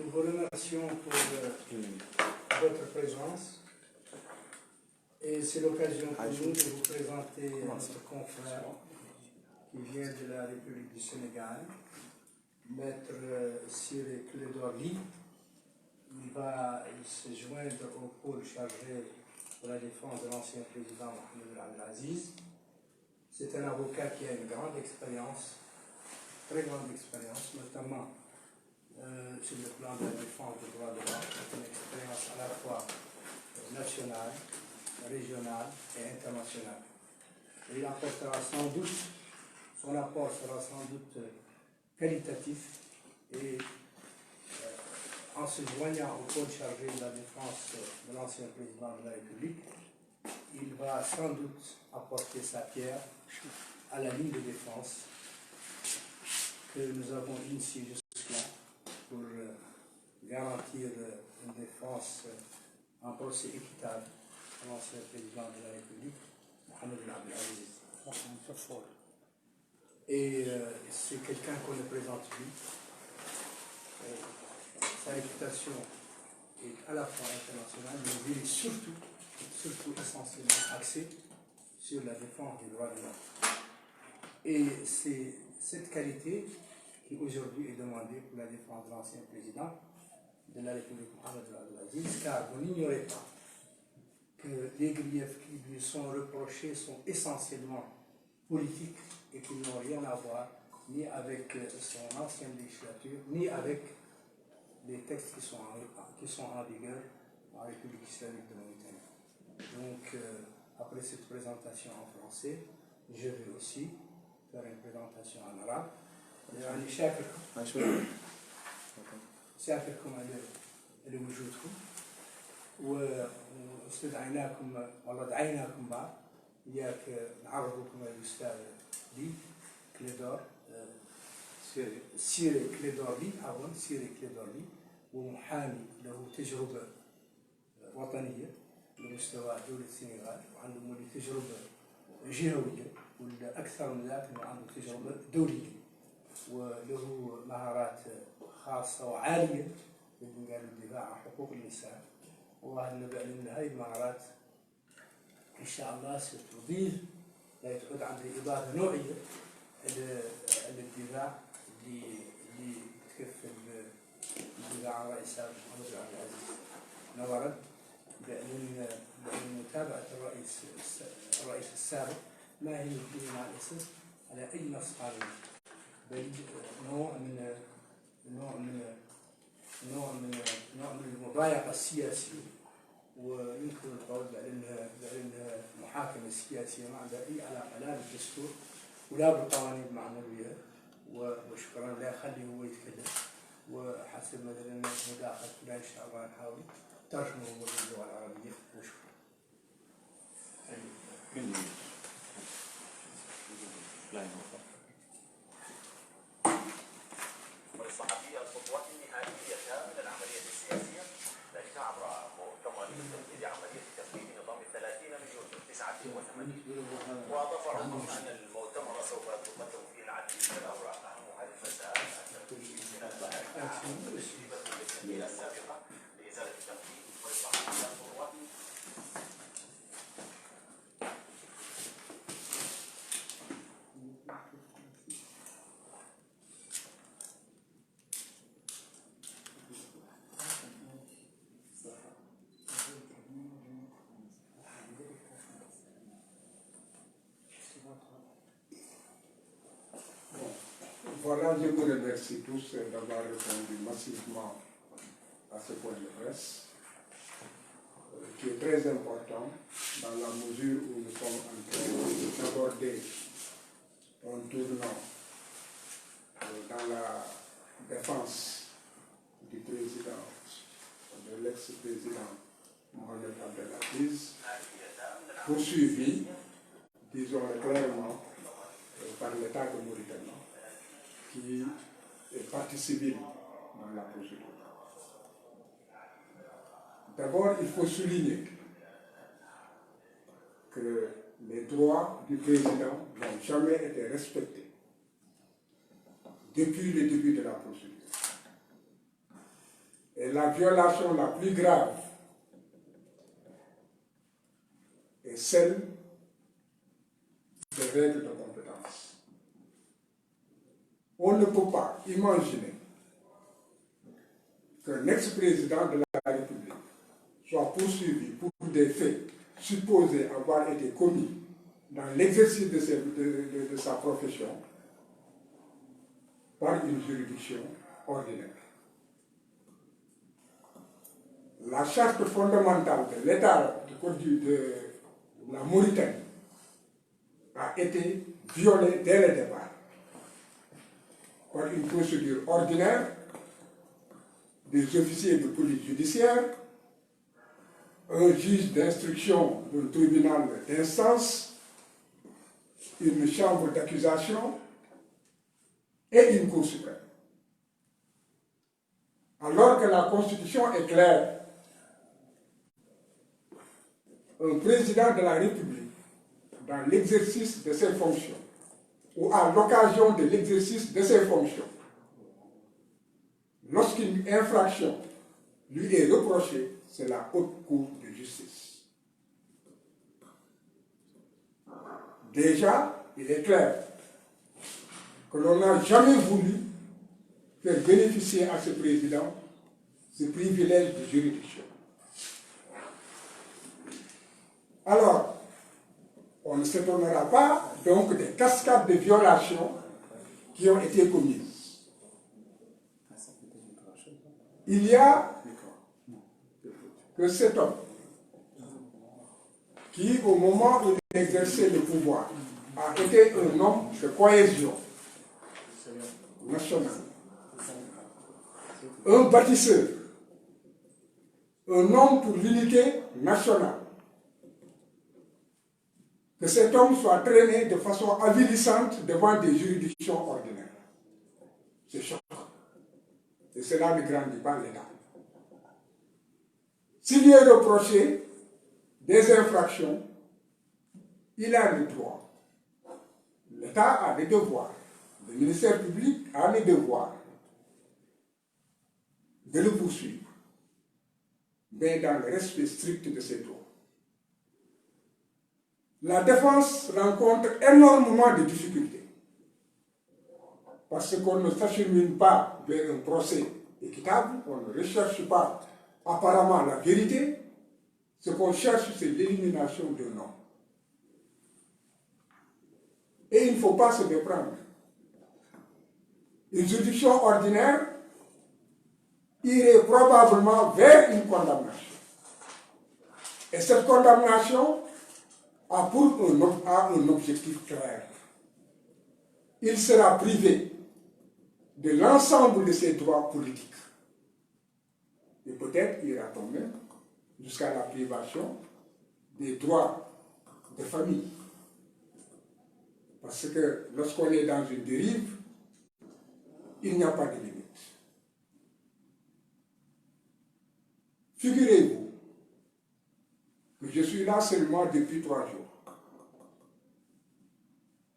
nous vous remercions pour votre présence et c'est l'occasion pour nous de vous présenter notre confrère qui vient de la République du Sénégal, Maître Ciré Clédor Ly. Il va se joindre au pôle chargé de la défense de l'ancien président Mohamed Abdel Aziz. C'est un avocat qui a une grande expérience, très grande expérience, notamment sur le plan de la défense des droits de l'homme. C'est une expérience à la fois nationale, régionale et internationale. Et il apportera sans doute, son apport sera sans doute qualitatif et en se joignant au pôle chargé de la défense de l'ancien président de la République, il va sans doute apporter sa pierre à la ligne de défense que nous avons initiée jusque-là pour garantir une défense en procès équitable à l'ancien président de la République, Mohamed Abdel Aziz. Et c'est quelqu'un qu'on ne présente plus. Sa réputation est à la fois internationale, mais il est surtout essentiellement axé sur la défense des droits de l'homme. Et c'est cette qualité qui aujourd'hui est demandée pour la défense de l'ancien président de la République, Mohamed Abdel Aziz, car vous n'ignorez pas que les griefs qui lui sont reprochés sont essentiellement politiques et qu'ils n'ont rien à voir ni avec son ancienne législature, ni avec les textes qui sont en vigueur en République islamique de Mauritanie. Donc, après cette présentation en français, je vais aussi faire une présentation en arabe. يعني شاكركم على وجودكم واستدعيناكم والله دعيناكم بعد إياك نعرضكم على الأستاذ لي كليدور سيري كليدور لي عفوا سيري كليدور لي ومحامي له تجربة وطنية لمستوى دولة السنغال وعنده تجربة جهوية والأكثر من ذلك أنه عنده تجربة دولية وله مهارات خاصة وعالية بالمجال الدفاع عن حقوق الإنسان وأن هذه المهارات إن شاء الله ستضيف لا تعود عندها إضافة نوعية للدفاع اللي تكفل الدفاع عن رئيس محمد عبد العزيز نظرا بأن متابعة الرئيس السابق ما هي القيمة على الأساس على أي نص قانوني بل نوع من المضايقة السياسية ويمكن القول بأنها محاكمة سياسية ما عندها أي علاقة لا بالدستور ولا بالقوانين المعنوية وشكرا لا خليه هو يتكلم وحسب مثلا مداخلة فلان إن شاء الله نحاول ترجمه باللغة العربية وشكرا. وللصحفية الخطوات النهائية من العملية السياسية ذلك عبر مؤتمر تنفيذ عملية تفعيل نظام 30 مليون 89 وأضاف رغم أن المؤتمر سوف تقدم فيه العديد من الأوراق أهمها المسائل التنفيذ من البحث والتجربة السابقة لإزالة التنفيذ وللصحفية الخطوات Voilà, je vous remercie tous d'avoir répondu massivement à ce point de presse, qui est très important dans la mesure où nous sommes en train d'aborder un tournant dans la défense du président, de l'ex-président Mohamed Abdel Aziz, poursuivi, disons-le clairement, par l'État de Mauritanie, qui est partie civile dans la procédure. D'abord, il faut souligner que les droits du président n'ont jamais été respectés depuis le début de la procédure. la violation la plus grave est celle des règles de compétence. On ne peut pas imaginer qu'un ex-président de la République soit poursuivi pour des faits supposés avoir été commis dans l'exercice de sa profession par une juridiction ordinaire. La charte fondamentale de l'État de la Mauritanie a été violée dès le départ par une procédure ordinaire des officiers de police judiciaire, un juge d'instruction d'un tribunal d'instance, une chambre d'accusation et une Cour suprême. Alors que la Constitution est claire, un président de la République, dans l'exercice de ses fonctions, ou à l'occasion de l'exercice de ses fonctions, lorsqu'une infraction lui est reprochée, c'est la Haute Cour de justice. Déjà, il est clair que l'on n'a jamais voulu faire bénéficier à ce président ce privilège de juridiction. Alors, on ne s'étonnera pas donc des cascades de violations qui ont été commises. Il y a que cet homme qui, au moment où il exerçait le pouvoir, a été un homme de cohésion nationale, un bâtisseur, un homme pour l'unité nationale. Que cet homme soit traîné de façon avilissante devant des juridictions ordinaires. C'est choquant. Et cela ne grandit pas l'État. S'il lui est reproché des infractions, il a le droit. L'État a des devoirs. Le ministère public a les devoirs de le poursuivre, mais dans le respect strict de ses droits. La défense rencontre énormément de difficultés parce qu'on ne s'achemine pas vers un procès équitable, on ne recherche pas apparemment la vérité. Ce qu'on cherche, c'est l'élimination d'un homme. Et il ne faut pas se méprendre. Une juridiction ordinaire irait probablement vers une condamnation. Et cette condamnation a un objectif clair. Il sera privé de l'ensemble de ses droits politiques. Et peut-être ira-t-on même jusqu'à la privation des droits de famille. Parce que lorsqu'on est dans une dérive, il n'y a pas de limite. Figurez-vous que je suis là seulement depuis 3 jours.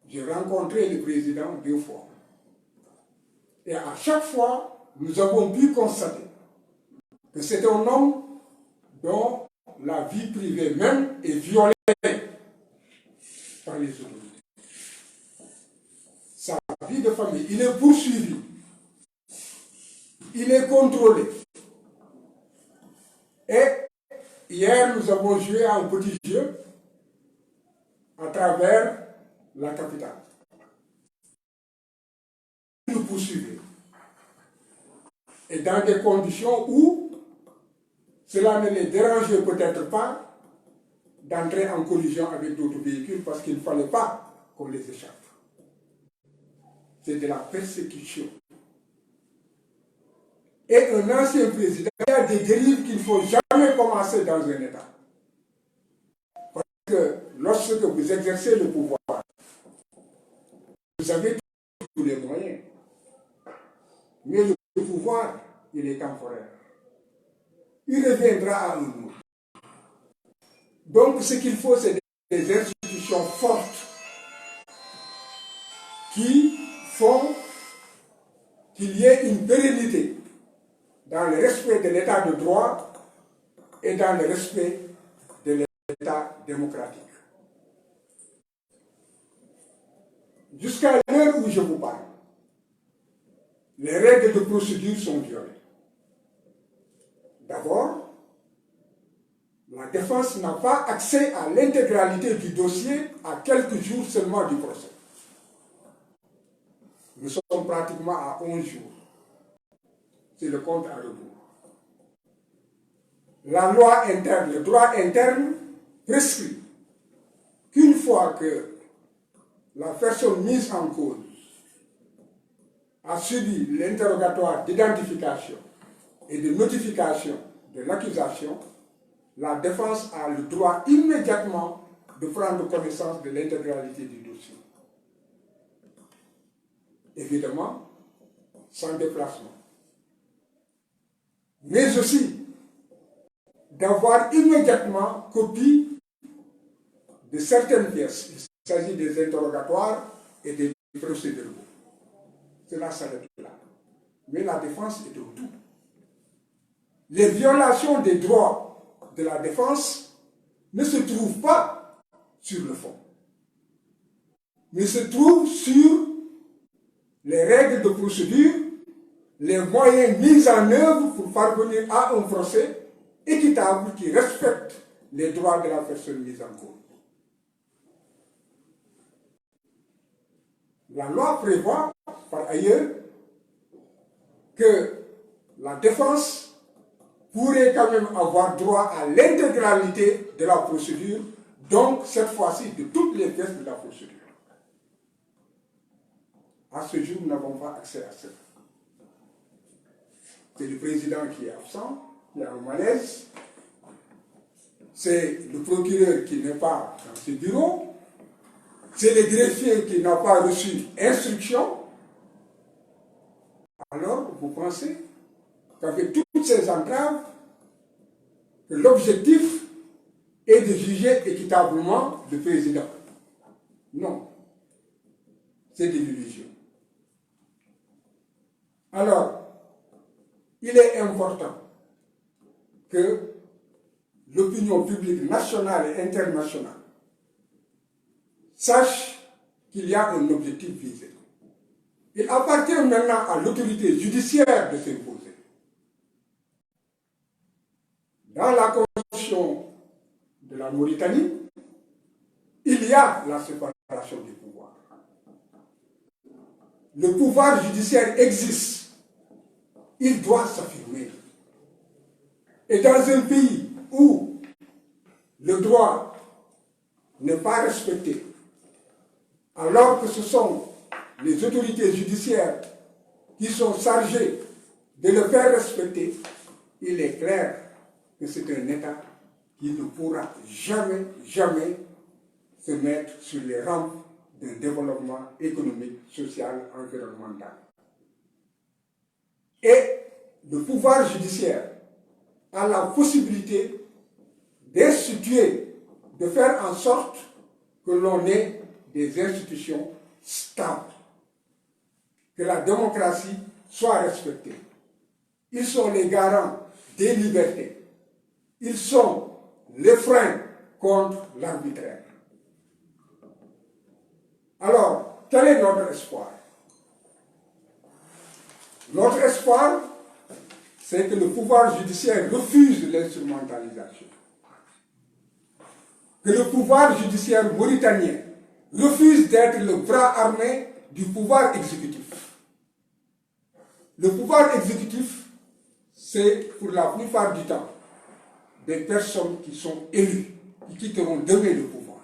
J'ai rencontré le président 2 fois. Et à chaque fois, nous avons pu constater que c'est un homme dont la vie privée même est violée par les autorités. Sa vie de famille, il est poursuivi, il est contrôlé. Et hier, nous avons joué à un petit jeu à travers la capitale. Nous poursuivons. Et dans des conditions où cela ne les dérangeait peut-être pas d'entrer en collision avec d'autres véhicules parce qu'il ne fallait pas qu'on les échappe. C'est de la persécution. Et un ancien président, il y a des dérives qu'il ne faut jamais commencer dans un État. Parce que lorsque vous exercez le pouvoir, vous avez tous les moyens. Mais le pouvoir, il est temporaire. Il reviendra à un jour. Donc ce qu'il faut, c'est des institutions fortes qui font qu'il y ait une pérennité dans le respect de l'état de droit et dans le respect de l'état démocratique. Jusqu'à l'heure où je vous parle, les règles de procédure sont violées. D'abord, la défense n'a pas accès à l'intégralité du dossier à quelques jours seulement du procès. Nous sommes pratiquement à 11 jours. C'est le compte à rebours. La loi interne, le droit interne prescrit qu'une fois que la personne mise en cause a subi l'interrogatoire d'identification et de notification de l'accusation, la défense a le droit immédiatement de prendre connaissance de l'intégralité du dossier. Évidemment, sans déplacement. Mais aussi d'avoir immédiatement copie de certaines pièces. Il s'agit des interrogatoires et des procédures. Cela s'arrête là. Mais la défense est au tout. Les violations des droits de la défense ne se trouvent pas sur le fond, mais se trouvent sur les règles de procédure, les moyens mis en œuvre pour parvenir à un procès équitable qui respecte les droits de la personne mise en cause. La loi prévoit, par ailleurs, que la défense pourrait quand même avoir droit à l'intégralité de la procédure, donc cette fois-ci de toutes les pièces de la procédure. À ce jour, nous n'avons pas accès à ça. C'est le président qui est absent, qui a un malaise. C'est le procureur qui n'est pas dans ce bureau. C'est le greffier qui n'a pas reçu instruction. Alors, vous pensez qu'avec toutes ces entraves, que l'objectif est de juger équitablement le président? Non. C'est de l'illusion. Alors, il est important que l'opinion publique nationale et internationale sache qu'il y a un objectif visé. Il appartient maintenant à l'autorité judiciaire de s'imposer. Dans la Constitution de la Mauritanie, il y a la séparation des pouvoirs. Le pouvoir judiciaire existe. Il doit s'affirmer. Et dans un pays où le droit n'est pas respecté, alors que ce sont les autorités judiciaires qui sont chargées de le faire respecter, il est clair que c'est un État qui ne pourra jamais, jamais se mettre sur les rampes d'un développement économique, social, environnemental. Et le pouvoir judiciaire a la possibilité d'instituer, de faire en sorte que l'on ait des institutions stables, que la démocratie soit respectée. Ils sont les garants des libertés. Ils sont les freins contre l'arbitraire. Alors, quel est notre espoir? Notre espoir, c'est que le pouvoir judiciaire refuse l'instrumentalisation. Que le pouvoir judiciaire mauritanien refuse d'être le bras armé du pouvoir exécutif. Le pouvoir exécutif, c'est pour la plupart du temps des personnes qui sont élues, qui quitteront demain le pouvoir.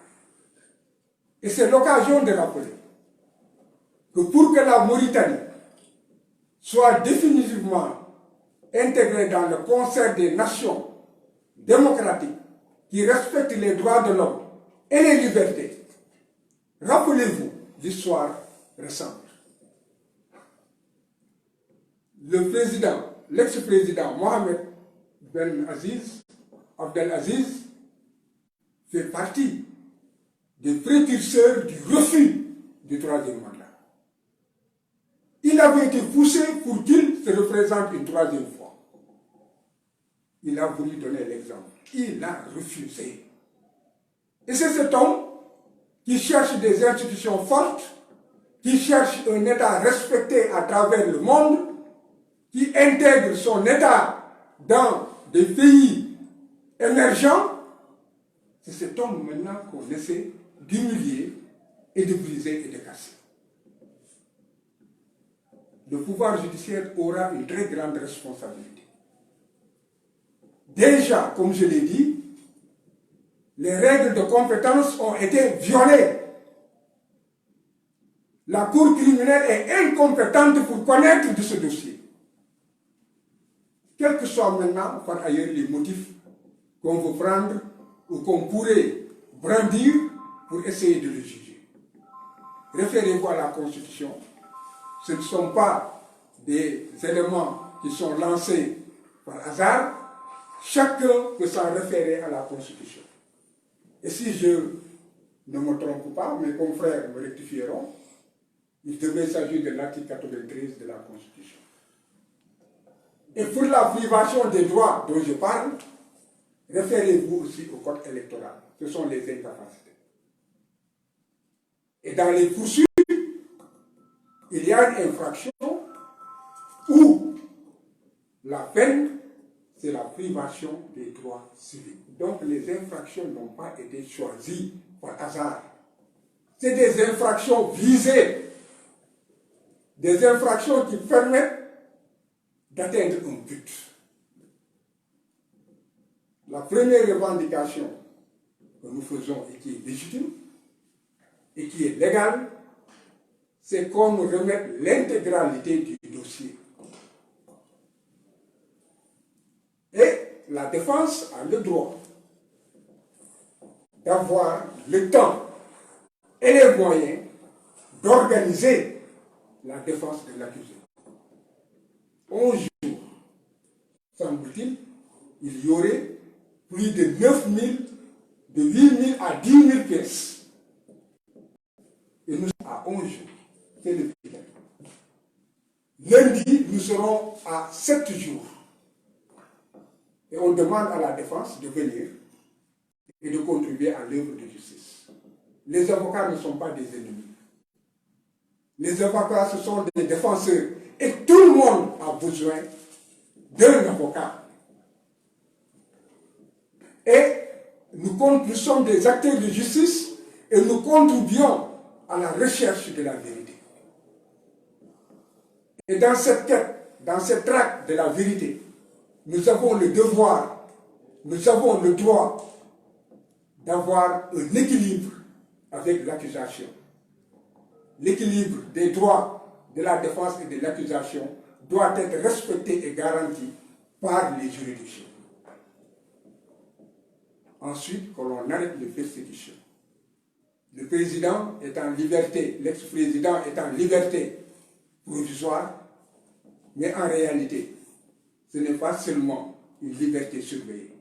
Et c'est l'occasion de rappeler que pour que la Mauritanie soit définitivement intégrée dans le concert des nations démocratiques qui respectent les droits de l'homme et les libertés, rappelez-vous l'histoire récente. Le président, l'ex-président Mohamed Ben Abdel Aziz, fait partie des précurseurs du refus du troisième mandat. Il avait été poussé pour qu'il se représente une troisième fois. il a voulu donner l'exemple. Il a refusé. Et c'est cet homme qui cherche des institutions fortes, qui cherche un État respecté à travers le monde, qui intègre son État dans des pays émergents. C'est cet homme maintenant qu'on essaie d'humilier et de briser et de casser. Le pouvoir judiciaire aura une très grande responsabilité. Déjà, comme je l'ai dit, les règles de compétence ont été violées. La Cour criminelle est incompétente pour connaître de ce dossier. Quels que soient maintenant, par ailleurs, les motifs qu'on veut prendre ou qu'on pourrait brandir pour essayer de le juger. Référez-vous à la Constitution. Ce ne sont pas des éléments qui sont lancés par hasard. Chacun peut s'en référer à la Constitution. Et si je ne me trompe pas, mes confrères me rectifieront, il devait s'agir de l'article 93 de la Constitution. Et pour la privation des droits dont je parle, référez-vous aussi au code électoral. Ce sont les incapacités. Et dans les poursuites, il y a une infraction où la peine, c'est la privation des droits civiques. Donc les infractions n'ont pas été choisies par hasard. C'est des infractions visées, des infractions qui permettent d'atteindre un but. La première revendication que nous faisons et qui est légitime et qui est légale, c'est qu'on nous remette l'intégralité du dossier. Et la défense a le droit d'avoir le temps et les moyens d'organiser la défense de l'accusé. 11 jours, semble-t-il, il y aurait plus de 9 000, de 8 000 à 10 000 pièces. Et nous sommes à 11 jours. C'est le bilan. Lundi, nous serons à 7 jours. Et on demande à la défense de venir et de contribuer à l'œuvre de justice. Les avocats ne sont pas des ennemis. Les avocats, ce sont des défenseurs. Et tout le monde a besoin d'un avocat. Et nous sommes des acteurs de justice et nous contribuons à la recherche de la vérité. Et dans cette quête, dans cette traque de la vérité, nous avons le devoir, nous avons le droit d'avoir un équilibre avec l'accusation. L'équilibre des droits de la défense et de l'accusation doit être respecté et garanti par les juridictions. Ensuite, que l'on arrête les persécutions. Le président est en liberté, l'ex-président est en liberté provisoire, mais en réalité, ce n'est pas seulement une liberté surveillée.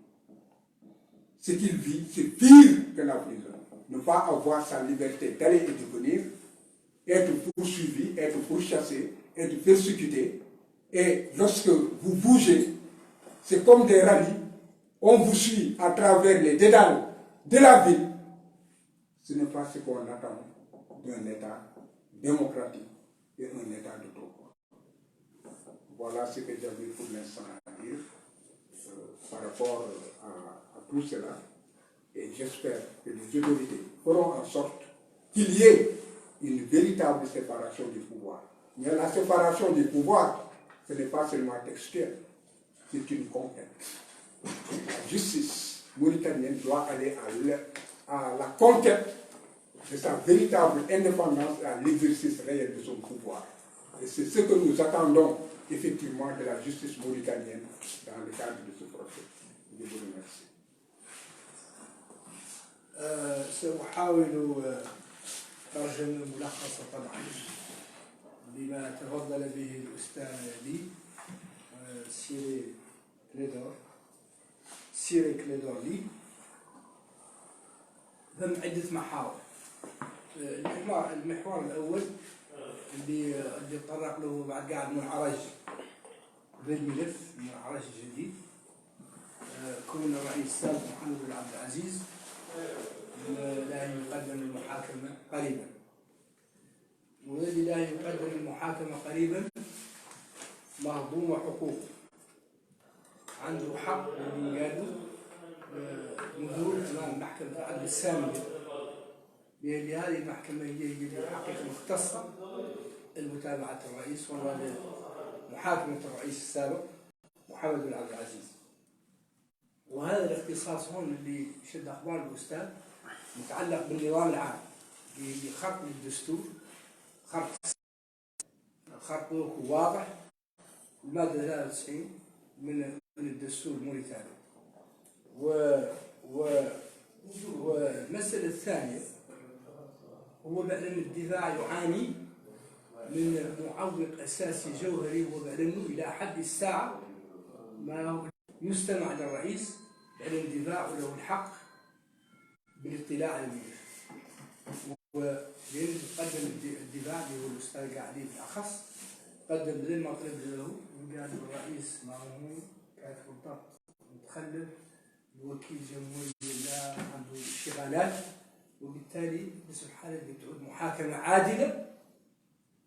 Ce qu'il vit, c'est pire que la prison. Ne pas avoir sa liberté d'aller et de venir, être poursuivi, être pourchassé, être persécuté. Et lorsque vous bougez, c'est comme des rallyes, on vous suit à travers les dédales de la ville. Ce n'est pas ce qu'on attend d'un État démocratique et un État de droit. Voilà ce que j'avais pour l'instant à dire par rapport à tout cela. Et j'espère que les autorités feront en sorte qu'il y ait une véritable séparation des pouvoirs. Mais la séparation des pouvoirs, ce n'est pas seulement textuel, c'est une conquête. La justice mauritanienne doit aller à la conquête de sa véritable indépendance et à l'exercice réel de son pouvoir. Et c'est ce que nous attendons effectivement de la justice mauritanienne dans le cadre de ce procès. Je vous remercie. سأحاول ترجمة ملخصة طبعا بما تفضل به الأستاذ لي سيري كليدور لي ضمن عدة محاور. المحور الأول اللي تطرق له بعد قاعد منعرج بالملف منعرج جديد كون الرئيس السابق محمد بن عبد العزيز لا يقدم المحاكمة قريبا، والذي لا يقدم المحاكمة قريبا مهضوم حقوقه، عنده حق اللي قالوا نزول أمام محكمة العدل السامية، لأن هذه المحكمة هي حقيقة مختصة لمتابعة الرئيس ومحاكمة الرئيس السابق محمد بن عبد العزيز. وهذا الاختصاص هون اللي شد أخبار الأستاذ متعلق بالنظام العام بخرق الدستور، خرق واضح المادة 93 من الدستور الموريتاني. والمسألة الثانية هو بأن الدفاع يعاني من معوق أساسي جوهري، هو بأنه إلى حد الساعة ما يستمع للرئيس بأن الدفاع له الحق بالاطلاع على الملف، ولأن تقدم الدفاع اللي هو الأستاذ قاعد بالأخص قدم بدل ما طلب له قال الرئيس ما هو كاتب الضبط متخلف وكيل جمهوري لا عنده اشتغالات، وبالتالي بس الحالة اللي تعود محاكمة عادلة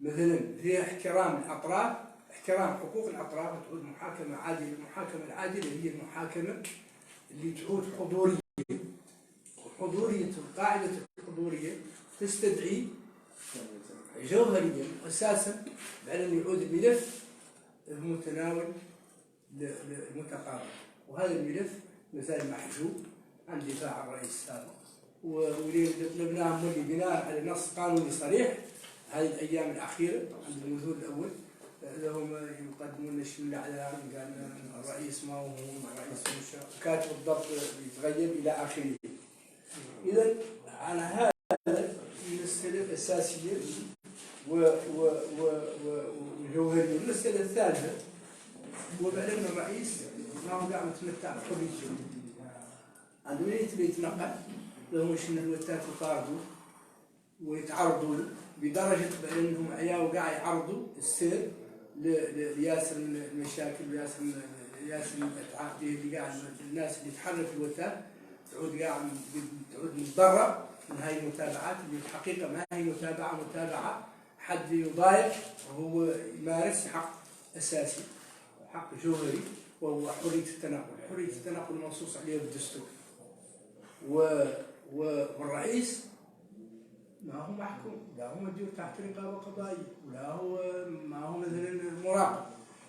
مثلا فيها احترام الأطراف، احترام حقوق الأطراف، تعود محاكمة عادلة. المحاكمة العادلة هي المحاكمة اللي تعود حضورية، وحضورية القاعدة الحضورية تستدعي جوهريا أساسا بأن يعود الملف المتناول للمتقاضي، وهذا الملف مثال محجوب عن دفاع الرئيس السابق، واللي طلبناه مولي بناء على نص قانوني صريح هذه الأيام الأخيرة عند النزول الأول لهم يقدمون الشمل على قال الرئيس ما هو الرئيس مش كاتب الضبط يتغير إلى آخره. إذا على هذا المسألة الأساسية وجوهرية. المسألة الثالثة هو بأن الرئيس ما هو قاعد متمتع بحريته، عندما يتنقل لهم شنو الوتات يطاردوا ويتعرضوا له بدرجة بأنهم عياو قاعد يعرضوا السير لياسر من المشاكل وياسر من الأتعاب اللي قاعد الناس اللي تحرك الوتات تعود متضرر من هاي المتابعات اللي الحقيقة ما هي متابعة حد يضايق وهو يمارس حق أساسي، حق جوهري، وهو حرية التنقل. حرية التنقل منصوص عليها بالدستور، والرئيس ما هو محكوم، لا هو مدير تحت رقابة قضائية، ولا هو ما هو مثلا مراقب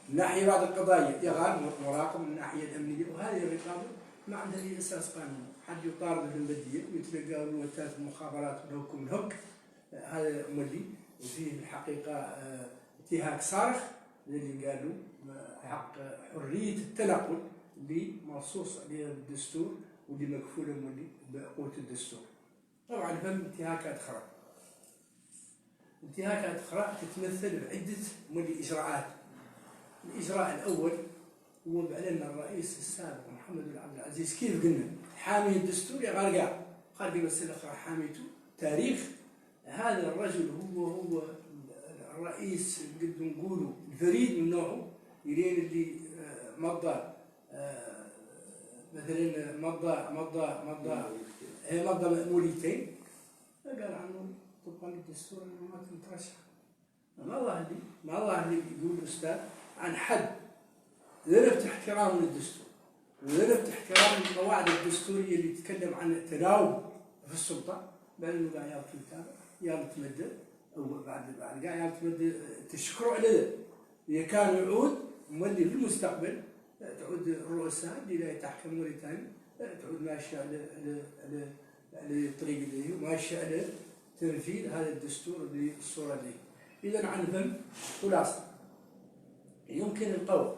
من ناحية بعض القضايا، يغار مراقب من الناحية الأمنية، وهذه الرقابة ما عندها أي أساس قانوني. حد يطارد بالمبدئية ويتلقى الوتات المخابرات والحكم الهك، هذا مولي وفيه الحقيقة انتهاك صارخ اللي قالوا حق حرية التنقل اللي منصوص عليها بالدستور واللي مكفولة مولي بقوة الدستور. طبعا فهم انتهاكات أخرى تتمثل بعدة مولي إجراءات. الإجراء الأول هو بأن الرئيس السابق محمد بن عبد العزيز كيف قلنا حامي الدستور يا غرقاء قال لي مسألة أخرى حاميته تاريخ. هذا الرجل هو الرئيس قد نقوله الفريد من نوعه، يرين اللي مضى مثلا مضى مأموليتين قال عنه طبقا للدستور انه ما تترشح. ما ظهر لي يقول الاستاذ عن حد ذربت احترام للدستور وذربت احترام القواعد الدستوريه اللي تتكلم عن التناوب في السلطه، بانه قاعد يتابع يا متمدد او بعد قاعد يتمدد تشكروا على ذا. اذا كان يعود مولي في المستقبل تعود الرؤساء اللي لا تحكم موريتانيا تعود ماشيه على الطريق اللي هي ماشيه على تنفيذ هذا الدستور بالصوره دي. اذا عن فم خلاصه يمكن القول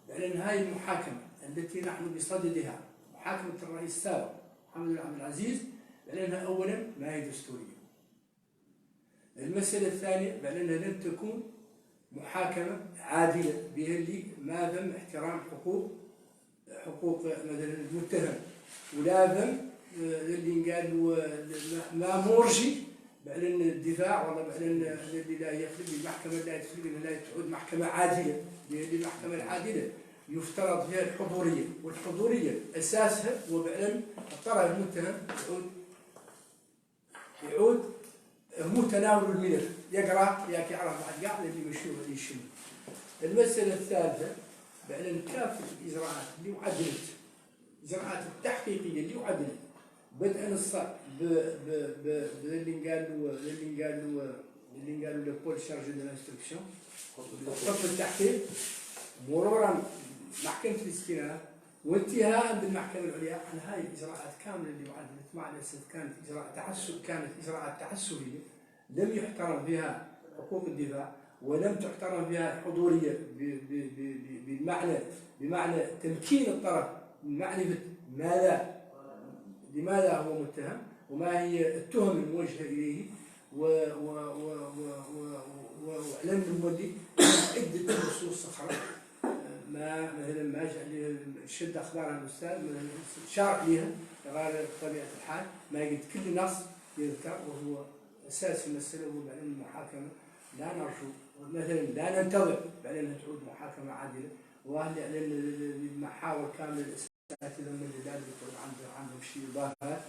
بأن هذه المحاكمه التي نحن بصددها محاكمه الرئيس السابق محمد بن عبد العزيز بأنها اولا ما هي دستوريه. المساله الثانيه بأنها لن تكون محاكمه عادله بها اللي ما ذم احترام حقوق مثلا المتهم، ولا ذم اللي قالوا ما مرجي بأن الدفاع ولا بأن الذي لا يخلق المحكمة لا تخلق لا تعود محكمة عادلة. لأن المحكمة العادلة يفترض فيها الحضورية، والحضورية أساسها هو فعلا الطرف المتهم يعود مو تناول الملف، يقرأ ياك يعرف بعد قاعد اللي يمشي واللي يشم. المسألة الثالثة فعلا كافة الإجراءات اللي وعدلت، الإجراءات التحقيقية اللي وعدلت بدءا باللي قالوا لو بول شارجي دو لانستركسيون خط التحقيق، مرورا محكمة الاستئناف، وانتهاء بالمحكمة العليا. عن هاي الإجراءات كاملة اللي وعدلت مع الأسف كانت إجراءات تحسبية لم يحترم بها حقوق الدفاع، ولم تحترم بها الحضورية بمعنى تمكين الطرف من معرفة لماذا هو متهم وما هي التهم الموجهة إليه، وإعلان المولي عدة نصوص أخرى مثلا ما جاء شد أخبار الأستاذ مثلا شارع لها غير بطبيعة الحال ما يجد كل نص يذكر، وهو أساس المسألة هو بعدين المحاكمة. لا نرجو مثلا لا ننتظر بعدين تعود محاكمة عادلة، وهل المحاور كاملة الأساتذة من اللي لازم يكون عندهم شيء إضافات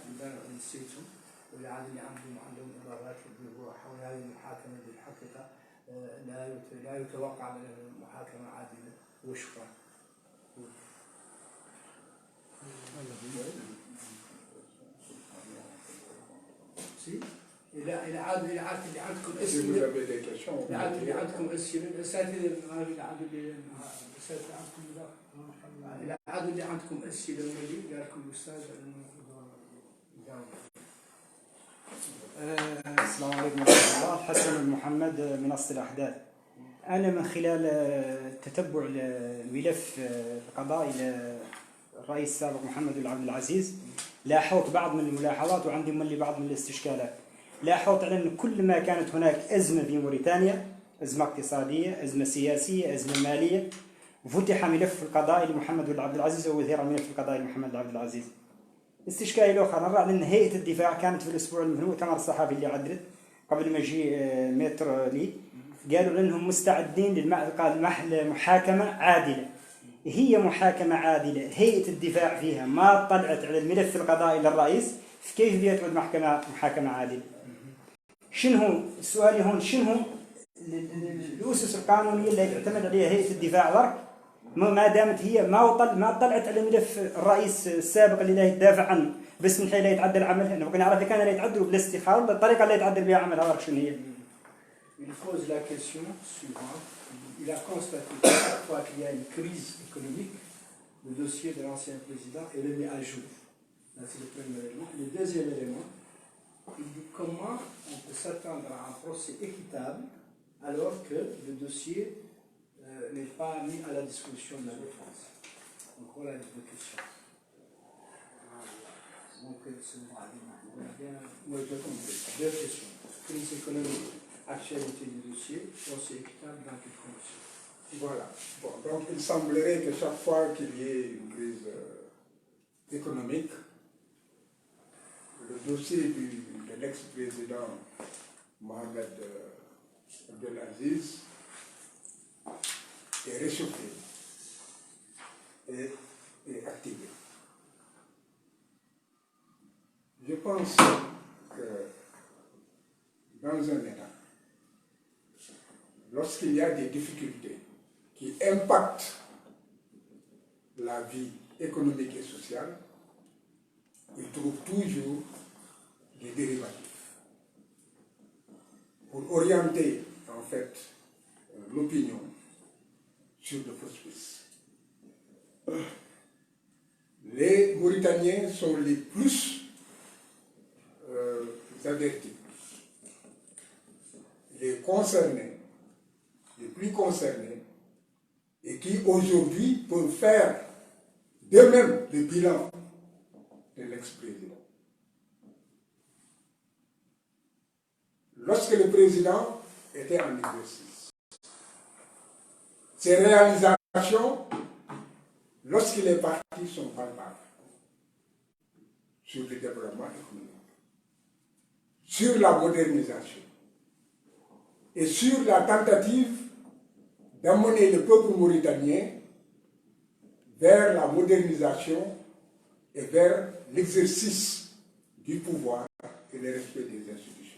نسيتهم، واللي عندهم إضافات حول هذه المحاكمة اللي الحقيقة لا يتوقع من المحاكمة عادلة. وشكرا. إلى عاد اللي عندكم أسئلة، اللي عندكم أسئلة الأساتذة إلى عاد اللي عندكم أسئلة ولي قال لكم الأستاذ السلام عليكم ورحمة الله. حسن محمد منصة الأحداث. أنا من خلال تتبع الملف القضائي للرئيس السابق محمد بن عبد العزيز لاحظت بعض من الملاحظات وعندي من بعض من الاستشكالات. لاحظت على أن كل ما كانت هناك أزمة في موريتانيا، أزمة اقتصادية، أزمة سياسية، أزمة مالية، فتح ملف القضائي لمحمد بن عبد العزيز ووزير الملف القضائي لمحمد بن عبد العزيز. استشكالي الأخرى نرى على أن هيئة الدفاع كانت في الأسبوع المؤتمر الصحفي اللي عدلت قبل مجيء متر لي قالوا أنهم مستعدين لمحاكمة عادلة. هي محاكمة عادلة هيئة الدفاع فيها ما طلعت على الملف القضائي للرئيس، كيف بيتعود محاكمة عادلة؟ شنو سؤالي هون، شنو الأسس القانونية اللي يعتمد عليها هيئة الدفاع ضرك ما دامت هي ما طلعت على ملف الرئيس السابق اللي لا يدافع عنه بس من حين لا يتعدل عمله؟ انا بغيت نعرف اذا كان لا يتعدل بالاستخاره ولا الطريقه اللي يتعدل بها عمل هذا شنو هي؟ Il pose la question suivante. Il a constaté que chaque fois qu'il y a une crise économique, le dossier de l'ancien président est le mis à jour. C'est le premier élément. Le deuxième élément, il dit comment on peut s'attendre à un procès équitable alors que le dossier n'est pas mis à la disposition de la défense. Donc voilà les deux questions. Donc deux questions. Crise économique, actualité du dossier, procès équitable dans quelles conditions? Voilà. Bon, donc il semblerait que chaque fois qu'il y ait une crise économique, le dossier de l'ex-président Mohamed Abdelaziz est réchauffé et activé. Je pense que dans un État, lorsqu'il y a des difficultés qui impactent la vie économique et sociale, il trouve toujours des dérivatifs pour orienter en fait l'opinion sur de fausses pistes. Les Mauritaniens sont les plus avertis, les concernés, les plus concernés, et qui aujourd'hui peuvent faire d'eux-mêmes le bilan de l'ex-président. Lorsque le président était en exercice, ses réalisations, lorsqu'il est parti, sont palpables sur le développement économique, sur la modernisation et sur la tentative d'amener le peuple mauritanien vers la modernisation et vers l'exercice du pouvoir et le respect des institutions.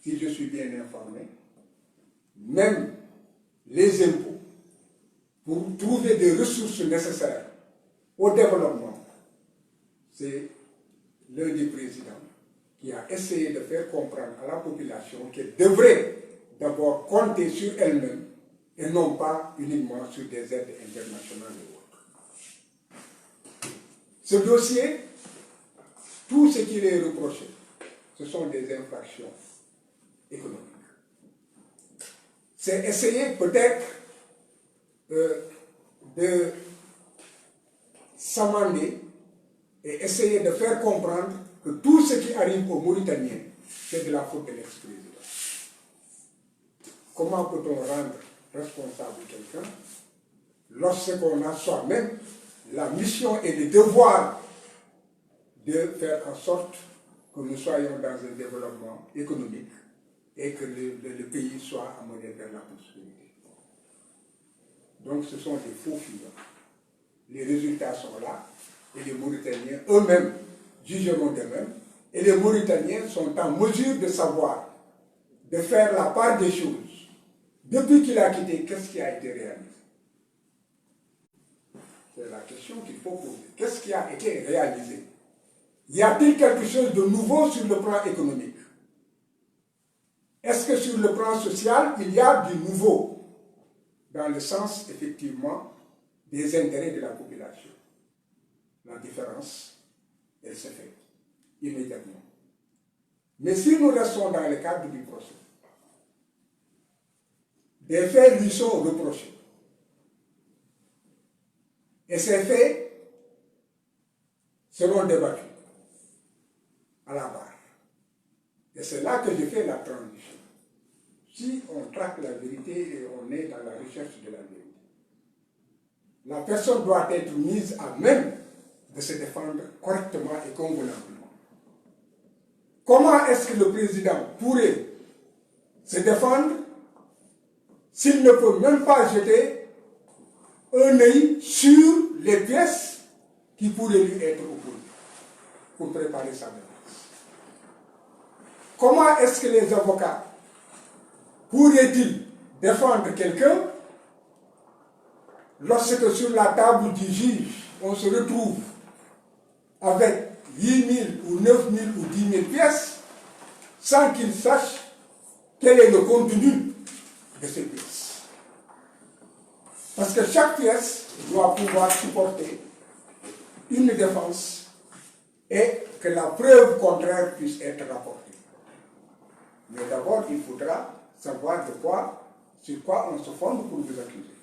Si je suis bien informé, même les impôts, pour trouver des ressources nécessaires au développement, c'est l'un des présidents qui a essayé de faire comprendre à la population qu'elle devrait d'abord compter sur elle-même et non pas uniquement sur des aides internationales et autres. Ce dossier, tout ce qui est reproché, ce sont des infractions économiques. C'est essayer peut-être de s'amender et essayer de faire comprendre que tout ce qui arrive aux Mauritaniens, c'est de la faute de l'ex-président. Comment peut-on rendre responsable quelqu'un lorsqu'on a soi-même la mission et le devoir de faire en sorte que nous soyons dans un développement économique et que le pays soit amené vers la prospérité. Donc ce sont des faux fuyants. Les résultats sont là et les Mauritaniens eux-mêmes jugeront d'eux-mêmes et les Mauritaniens sont en mesure de savoir, de faire la part des choses. Depuis qu'il a quitté, qu'est-ce qui a été réalisé? C'est la question qu'il faut poser. Qu'est-ce qui a été réalisé? Y a-t-il quelque chose de nouveau sur le plan économique? Est-ce que sur le plan social, il y a du nouveau dans le sens, effectivement, des intérêts de la population? La différence, elle se fait immédiatement. Mais si nous restons dans le cadre du procès, des faits lui sont reprochés. Et ces faits seront débattus à la barre. Et c'est là que je fais la transition. Si on traque la vérité et on est dans la recherche de la vérité, la personne doit être mise à même de se défendre correctement et convenablement. Comment est-ce que le président pourrait se défendre s'il ne peut même pas jeter un œil sur les pièces qui pourraient lui être opposées pour préparer sa défense? Comment est-ce que les avocats pourraient-ils défendre quelqu'un lorsque sur la table du juge, on se retrouve avec 8 000 ou 9 000 ou 10 000 pièces sans qu'il sache quel est le contenu de ces pièces? Parce que chaque pièce doit pouvoir supporter une défense et que la preuve contraire puisse être rapportée. Mais d'abord, il faudra savoir sur quoi on se fonde pour vous accuser.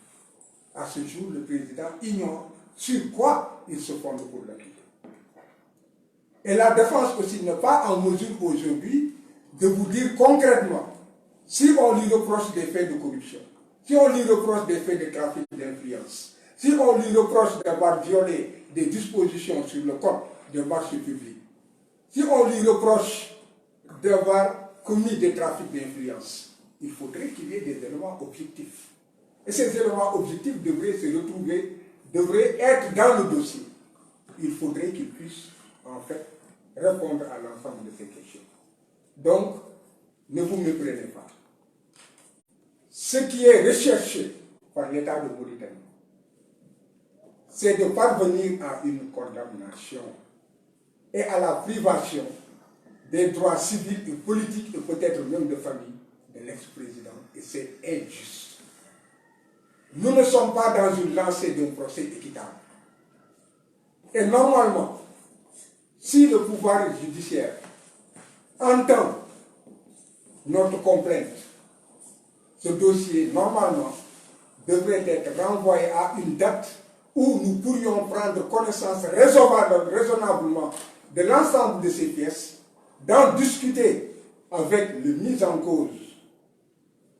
À ce jour, le président ignore sur quoi il se fonde pour l'accuser. Et la défense aussi n'est pas en mesure aujourd'hui de vous dire concrètement si on lui reproche des faits de corruption, si on lui reproche des faits de trafic d'influence, si on lui reproche d'avoir violé des dispositions sur le code des marchés publics, si on lui reproche d'avoir commis des trafics d'influence, il faudrait qu'il y ait des éléments objectifs. Et ces éléments objectifs devraient être dans le dossier. Il faudrait qu'il puisse, en fait, répondre à l'ensemble de ces questions. Donc, ne vous méprenez pas. Ce qui est recherché par l'État de Mauritanie, c'est de parvenir à une condamnation et à la privation des droits civils et politiques et peut-être même de famille de l'ex-président. Et c'est injuste. Nous ne sommes pas dans une lancée d'un procès équitable. Et normalement, si le pouvoir judiciaire entend notre complainte, ce dossier, normalement, devrait être renvoyé à une date où nous pourrions prendre connaissance raisonnablement de l'ensemble de ces pièces, d'en discuter avec le mis en cause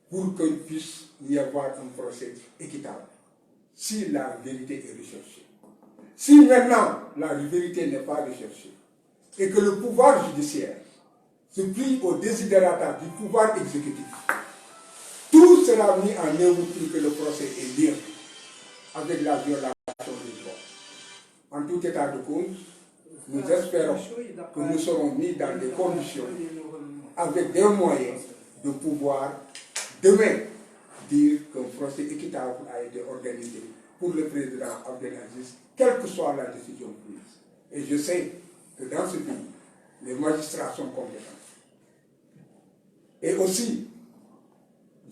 pour qu'il puisse y avoir un procès équitable, si la vérité est recherchée. Si maintenant la vérité n'est pas recherchée et que le pouvoir judiciaire se plie au desiderata du pouvoir exécutif, tout sera mis en œuvre pour que le procès ait lieu avec la violation en tout état de cause, nous espérons que nous serons mis dans des conditions, avec des moyens, de pouvoir demain dire qu'un procès équitable a été organisé pour le président Abdelaziz, quelle que soit la décision prise. Et je sais que dans ce pays, les magistrats sont compétents. Et aussi,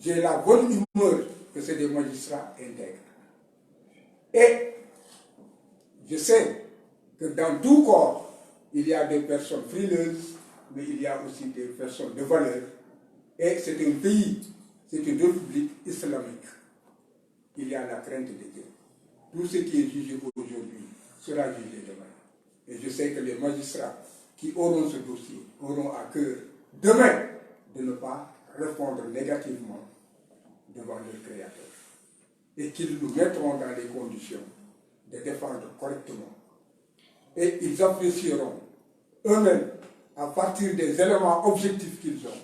j'ai la bonne humeur que c'est des magistrats intègres. Et je sais que dans tout corps, il y a des personnes frileuses, mais il y a aussi des personnes de valeur. Et c'est un pays, c'est une république islamique. Il y a la crainte de Dieu. Tout ce qui est jugé aujourd'hui sera jugé demain. Et je sais que les magistrats qui auront ce dossier auront à cœur demain de ne pas répondre négativement devant leur créateur. Et qu'ils nous mettront dans les conditions de défendre correctement. Et ils apprécieront eux-mêmes, à partir des éléments objectifs qu'ils ont,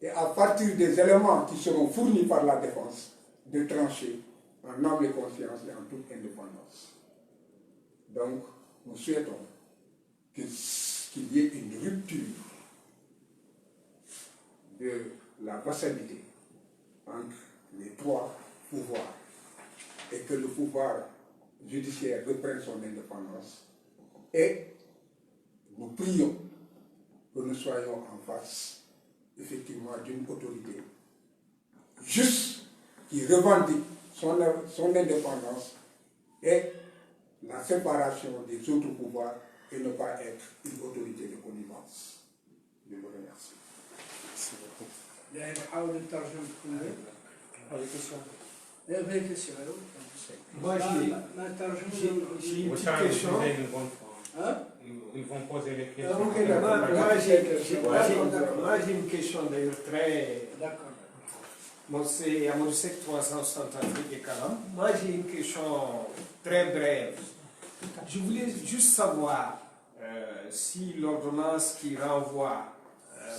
et à partir des éléments qui seront fournis par la défense, de trancher en âme et conscience et en toute indépendance. Donc, nous souhaitons qu'il y ait une rupture de la vassalité entre les trois pouvoirs et que le pouvoir judiciaire reprenne son indépendance. Et nous prions que nous soyons en face, effectivement, d'une autorité juste qui revendique son indépendance et la séparation des autres pouvoirs et ne pas être une autorité de connivence. Je vous remercie. Merci beaucoup. Moi, j'ai une petite question. Ils vont poser les questions. Moi, j'ai une question d'ailleurs très... D'accord. Bon, c'est à mon sec 360 Afrique et Calam. Moi, j'ai une question très brève. Je voulais juste savoir si l'ordonnance qui renvoie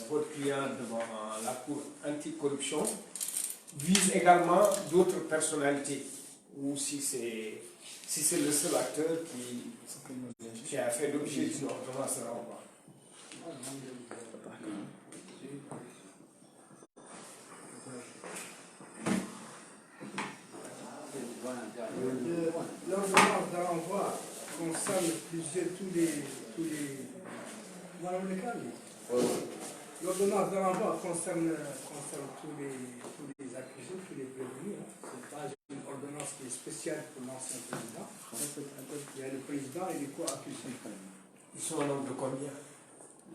votre client devant la Cour anticorruption vise également d'autres personnalités ou si c'est le seul acteur qui a fait l'objet d'une ordonnance de renvoi. L'ordonnance de renvoi concerne tous les l'ordonnance de renvoi concerne tous les accusés, tous les prévenus. Ce n'est pas une ordonnance qui est spéciale pour l'ancien président. Il y a le président et les co-accusés. Ils sont au nombre de combien?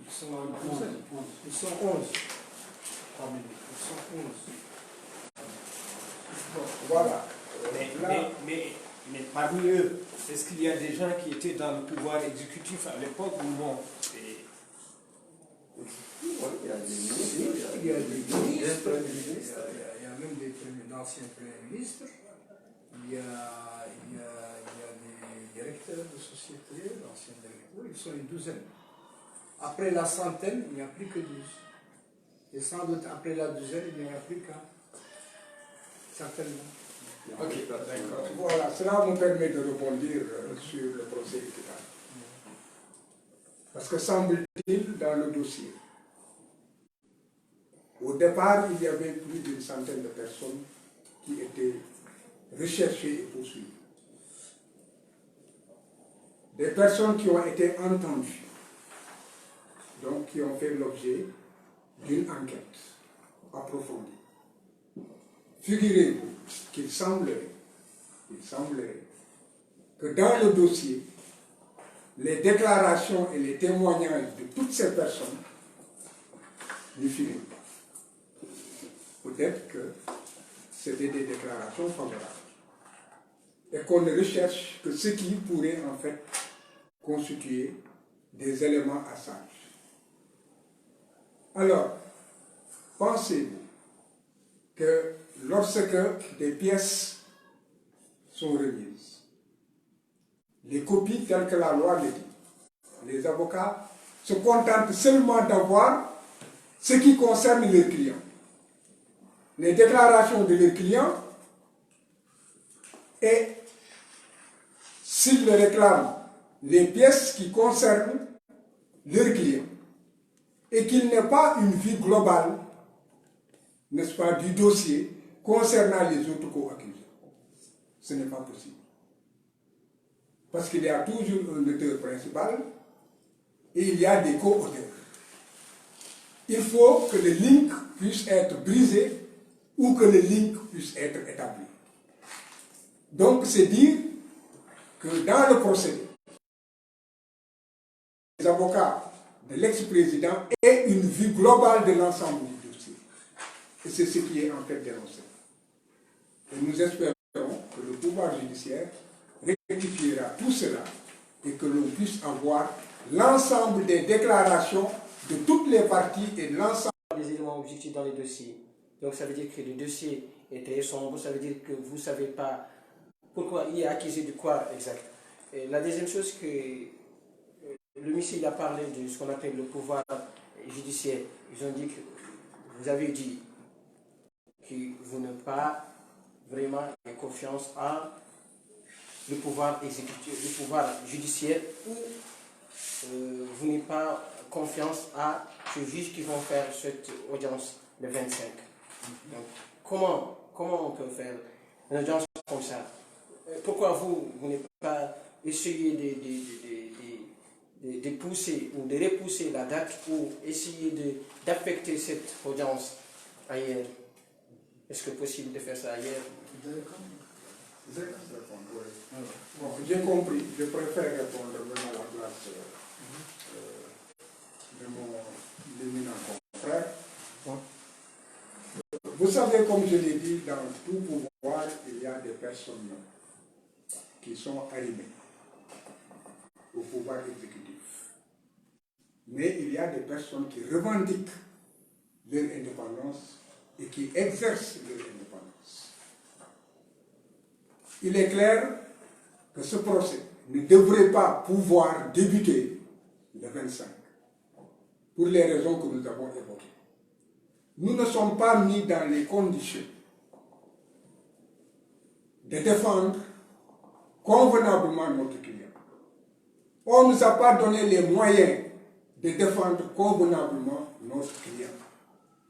Ils sont 11. Ils sont 11. Bon, voilà. Mais parmi eux, est-ce qu'il y a des gens qui étaient dans le pouvoir exécutif à l'époque ou non? Il y a des ministres, il y a même d'anciens premiers ministres, il y a des directeurs de société, d'anciens directeurs, ils sont une douzaine. Après la centaine, il n'y a plus que 12. Et sans doute après la douzaine, il n'y en a plus qu'un. Certainement. Ok, d'accord. Voilà, cela me permet de rebondir sur le procès équitable. Parce que semble-t-il, dans le dossier, au départ, il y avait plus d'une centaine de personnes qui étaient recherchées et poursuivies. Des personnes qui ont été entendues, donc qui ont fait l'objet d'une enquête approfondie. Figurez-vous qu'il semblerait que dans le dossier, les déclarations et les témoignages de toutes ces personnes n'y figurent pas. Peut-être que c'était des déclarations favorables et qu'on ne recherche que ce qui pourrait en fait constituer des éléments à sages. Alors, pensez-vous que lorsque des pièces sont remises, les copies telles que la loi le dit, les avocats se contentent seulement d'avoir ce qui concerne leurs clients. Les déclarations de leurs clients, et s'ils le réclament les pièces qui concernent leurs clients et qu'il n'ait pas une vue globale, n'est-ce pas, du dossier concernant les autres co-accusés. Ce n'est pas possible. Parce qu'il y a toujours un auteur principal et il y a des co-auteurs. Il faut que le link puisse être brisé ou que le link puisse être établi. Donc, c'est dire que dans le procédé, les avocats de l'ex-président aient une vue globale de l'ensemble du dossier. Et c'est ce qui est en fait dénoncé. Et nous espérons que le pouvoir judiciaire rectifiera tout cela et que l'on puisse avoir l'ensemble des déclarations de toutes les parties et de l'ensemble des éléments objectifs dans les dossiers. Donc ça veut dire que le dossier est très sombre, ça veut dire que vous ne savez pas pourquoi il est accusé de quoi exact. Et la deuxième chose que le monsieur a parlé de ce qu'on appelle le pouvoir judiciaire. Ils ont dit que vous avez dit que vous n'avez pas vraiment confiance en le pouvoir exécutif, le pouvoir judiciaire, ou vous n'avez pas confiance à ces juges qui vont faire cette audience le 25. Donc, comment on peut faire une audience comme ça? Pourquoi vous n'avez pas essayé de pousser ou de repousser la date ou essayer d'affecter cette audience ailleurs? Est-ce que c'est possible de faire ça ailleurs? Bon, j'ai compris. Je préfère répondre vraiment à la place de mon éminent confrère. Vous savez, comme je l'ai dit, dans tout pouvoir, il y a des personnes qui sont arrimées au pouvoir exécutif. Mais il y a des personnes qui revendiquent leur indépendance et qui exercent leur indépendance. Il est clair que ce procès ne devrait pas pouvoir débuter le 25, pour les raisons que nous avons évoquées. Nous ne sommes pas mis dans les conditions de défendre convenablement notre client. On ne nous a pas donné les moyens de défendre convenablement notre client,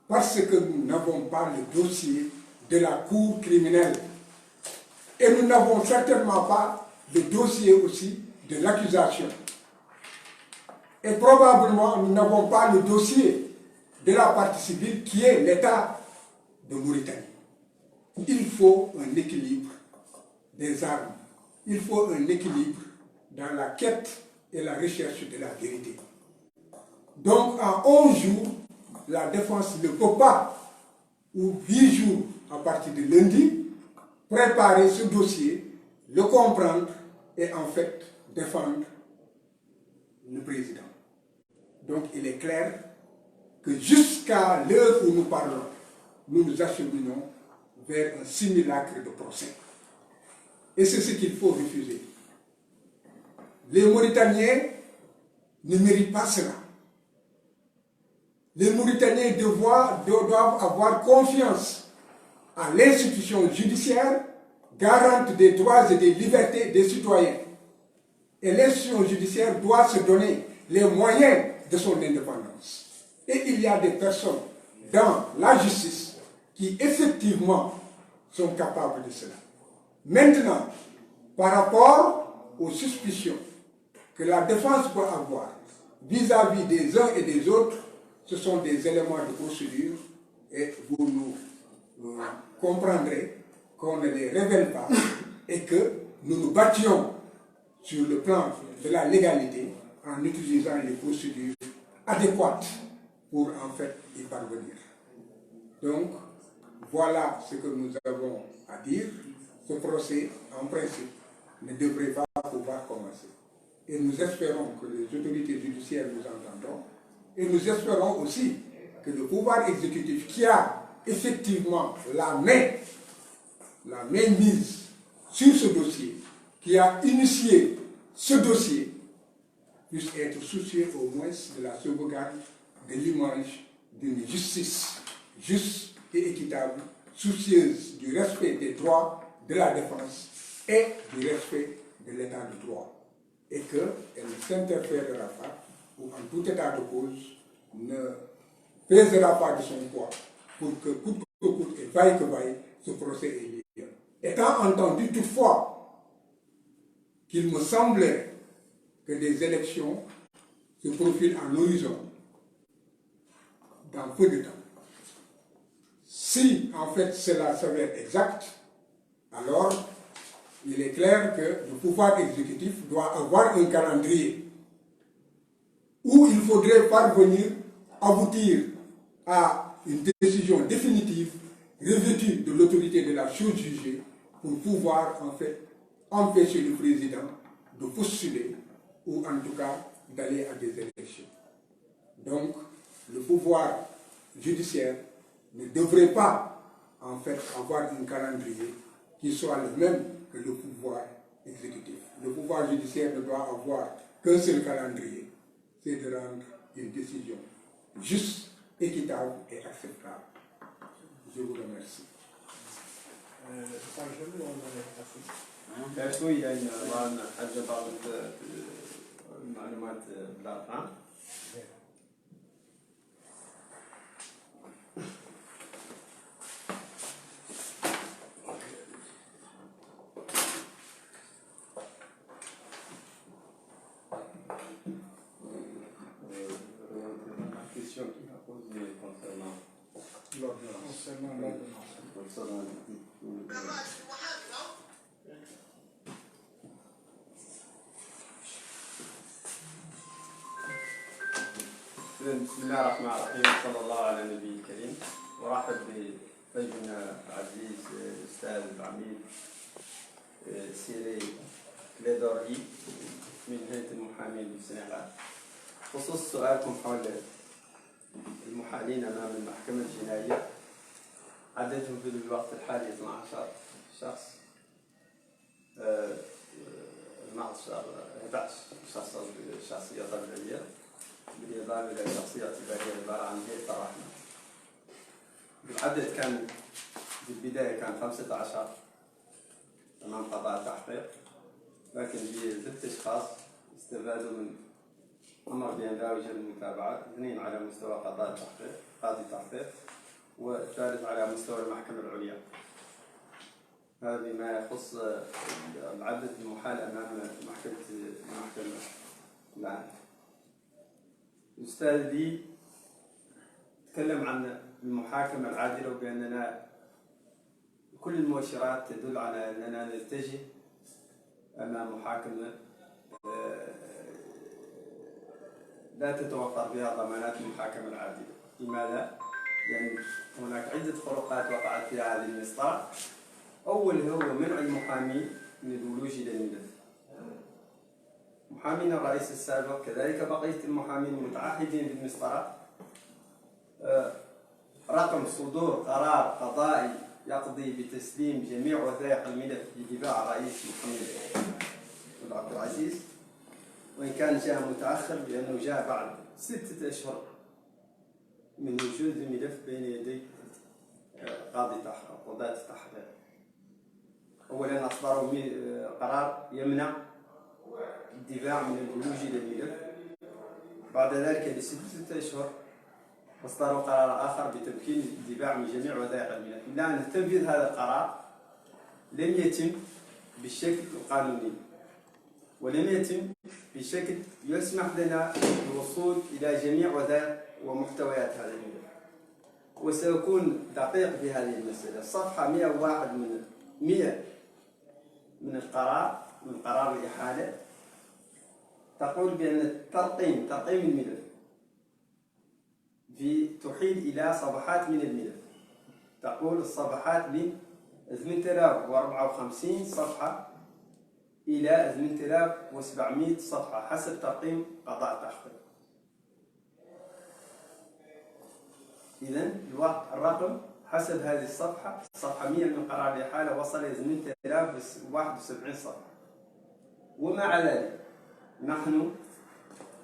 parce que nous n'avons pas le dossier de la cour criminelle. Et nous n'avons certainement pas le dossier aussi de l'accusation. Et probablement, nous n'avons pas le dossier de la partie civile qui est l'État de Mauritanie. Il faut un équilibre des armes. Il faut un équilibre dans la quête et la recherche de la vérité. Donc, en 11 jours, la défense ne peut pas, ou 8 jours à partir de lundi, préparer ce dossier, le comprendre et en fait défendre le président. Donc il est clair que jusqu'à l'heure où nous parlons, nous nous acheminons vers un simulacre de procès. Et c'est ce qu'il faut refuser. Les Mauritaniens ne méritent pas cela. Les Mauritaniens doivent avoir confiance à l'institution judiciaire, garante des droits et des libertés des citoyens. Et l'institution judiciaire doit se donner les moyens de son indépendance. Et il y a des personnes dans la justice qui effectivement sont capables de cela. Maintenant, par rapport aux suspicions que la défense peut avoir vis-à-vis des uns et des autres, ce sont des éléments de procédure et vous nous comprendrez qu'on ne les révèle pas et que nous nous battions sur le plan de la légalité en utilisant les procédures adéquates pour en fait y parvenir. Donc, voilà ce que nous avons à dire. Ce procès, en principe, ne devrait pas pouvoir commencer. Et nous espérons que les autorités judiciaires nous entendront. Et nous espérons aussi que le pouvoir exécutif qui a effectivement la main mise sur ce dossier, qui a initié ce dossier, puisse être soucieux au moins de la sauvegarde de l'image d'une justice juste et équitable, soucieuse du respect des droits de la défense et du respect de l'état de droit. et qu'elle ne s'interférera pas, ou en tout état de cause, ne pèsera pas de son poids pour que coûte que coûte et vaille que vaille, ce procès ait lieu. Étant entendu toutefois qu'il me semblait que des élections se profilent en horizon dans peu de temps. Si en fait cela s'avère exact, alors il est clair que le pouvoir exécutif doit avoir un calendrier où il faudrait parvenir, aboutir à une décision définitive revêtue de l'autorité de la chose jugée pour pouvoir en fait empêcher le président de postuler ou en tout cas d'aller à des élections. Donc, le pouvoir judiciaire ne devrait pas en fait avoir un calendrier qui soit le même que le pouvoir exécutif. Le pouvoir judiciaire ne doit avoir qu'un seul calendrier, c'est de rendre une décision juste, équitable et acceptable. Je vous remercie. شوية يعني طبعا حاجة بعض المعلومات بالأرقام. Question qui a posé concernant بسم الله الرحمن الرحيم، صلى الله على النبي الكريم، ورحب بضيفنا العزيز الأستاذ العميد سيري كليدوري من هيئة المحامين بالسنغال. خصوص سؤالكم حول المحالين أمام المحكمة الجنائية، عددهم في الوقت الحالي 12 شخص، 11 شخصية طبيعية بالإضافة إلى شخصية اعتبارية عبارة عن هيئة الرحمة. العدد كان في البداية كان 15 أمام قضاء التحقيق، لكن ب6 أشخاص استفادوا من أمر بأن لا يوجد المتابعة، 2 على مستوى قضاء التحقيق قاضي التحقيق، والثالث على مستوى المحكمة العليا. هذا بما يخص العدد المحال أمام المحكمة الآن. الأستاذ دي تكلم عن المحاكمة العادلة وبأننا كل المؤشرات تدل على أننا نتجه أمام محاكمة لا تتوفر فيها ضمانات المحاكمة العادلة. لماذا؟ لأن هناك عدة خروقات وقعت في هذه المسطرة. أول هو منع المحامي من الولوج إلى الملف. محامينا الرئيس السابق كذلك بقية المحامين المتعهدين بالمسطرة رقم صدور قرار قضائي يقضي بتسليم جميع وثائق الملف لدفاع الرئيس محمد عبد العزيز، وإن كان جاء متأخر لأنه جاء بعد 6 أشهر من وجود الملف بين يدي قضاة التحقيق. أولا أصدروا قرار يمنع الدفاع من الولوج إلى الملف، بعد ذلك ل6 أشهر أصدروا قرار آخر بتمكين الدفاع من جميع وثائق الملف. إلا أن تنفيذ هذا القرار لم يتم بالشكل القانوني، ولم يتم بشكل يسمح لنا بالوصول إلى جميع وثائق ومحتويات هذا الملف. وسأكون دقيق في هذه المسألة. صفحة 101 من 100 من القرار، من قرار الإحالة، تقول بأن ترقيم الملف تحيل إلى صفحات من الملف. تقول الصفحات من 8054 صفحة إلى 8700 صفحة حسب ترقيم قضاء التحقيق. إذن الرقم حسب هذه الصفحة، صفحة 100 من قرار الإحالة وصل إلى 8071 صفحة. ومع ذلك نحن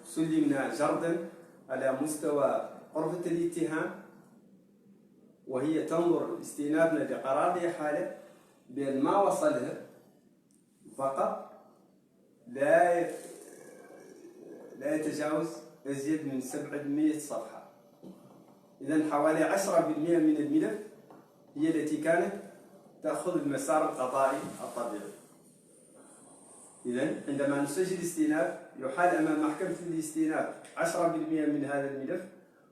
سلمنا جردا على مستوى غرفة الاتهام، وهي تنظر استئنافنا لقرار الإحالة بأن ما وصلها فقط لا لا يتجاوز أزيد من 700 صفحة. إذا حوالي 10% من الملف هي التي كانت تأخذ المسار القضائي الطبيعي. إذا عندما نسجل استئناف يحال أمام محكمة الاستئناف 10% من هذا الملف،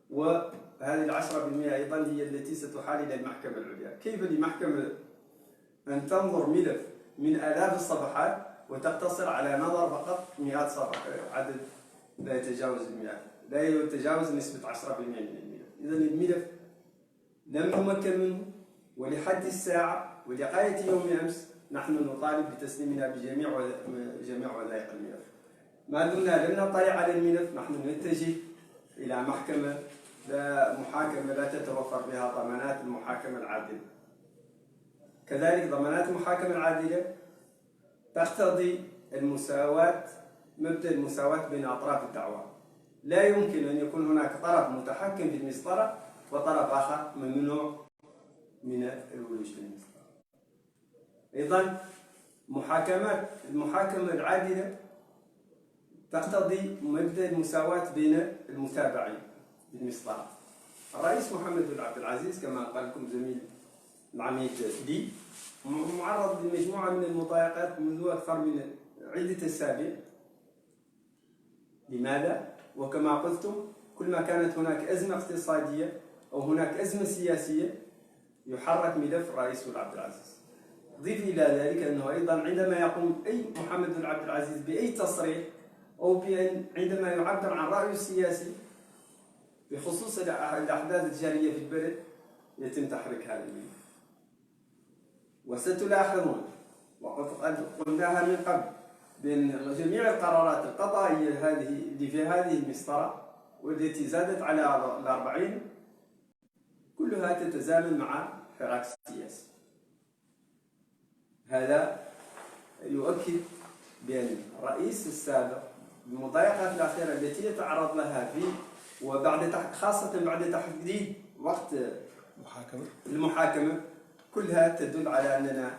وهذه 10% أيضا هي التي ستحال إلى المحكمة العليا. كيف لمحكمة أن تنظر ملف من آلاف الصفحات وتقتصر على نظر فقط مئات صفحة، عدد لا يتجاوز المئات، لا يتجاوز نسبة 10% من الملف. إذا الملف لم نمكن منه، ولحد الساعة ولغاية يوم أمس نحن نطالب بتسليمنا بجميع وثائق الملف. ما دمنا لم نطلع على الملف نحن نتجه إلى محكمة لا تتوفر بها ضمانات المحاكمة العادلة. كذلك ضمانات المحاكمة العادلة تقتضي المساواة، مبدأ المساواة بين أطراف الدعوة. لا يمكن أن يكون هناك طرف متحكم في المسطرة وطرف آخر ممنوع من الولوج في المسطرة. أيضا المحاكمة العادلة تقتضي مبدأ المساواة بين المتابعين بالمسطرة. الرئيس محمد بن عبد العزيز كما قال لكم زميل العميد لي معرض لمجموعة من المضايقات منذ أكثر من عدة أسابيع. لماذا؟ وكما قلتم كل ما كانت هناك أزمة اقتصادية أو هناك أزمة سياسية يحرك ملف الرئيس بن عبد العزيز. ضيف إلى ذلك أنه أيضا عندما يقوم محمد بن عبد العزيز بأي تصريح أو عندما يعبر عن رأيه السياسي بخصوص الأحداث الجارية في البلد يتم تحريك هذا الملف. وستلاحظون وقد قلناها من قبل بأن جميع القرارات القضائية هذه اللي في هذه المسطرة والتي زادت على 40 كلها تتزامن مع حراك سياسي. هذا يؤكد بأن الرئيس السابق بالمضايقات الأخيرة التي يتعرض لها وبعد خاصة بعد تحديد وقت المحاكمة كلها تدل على أننا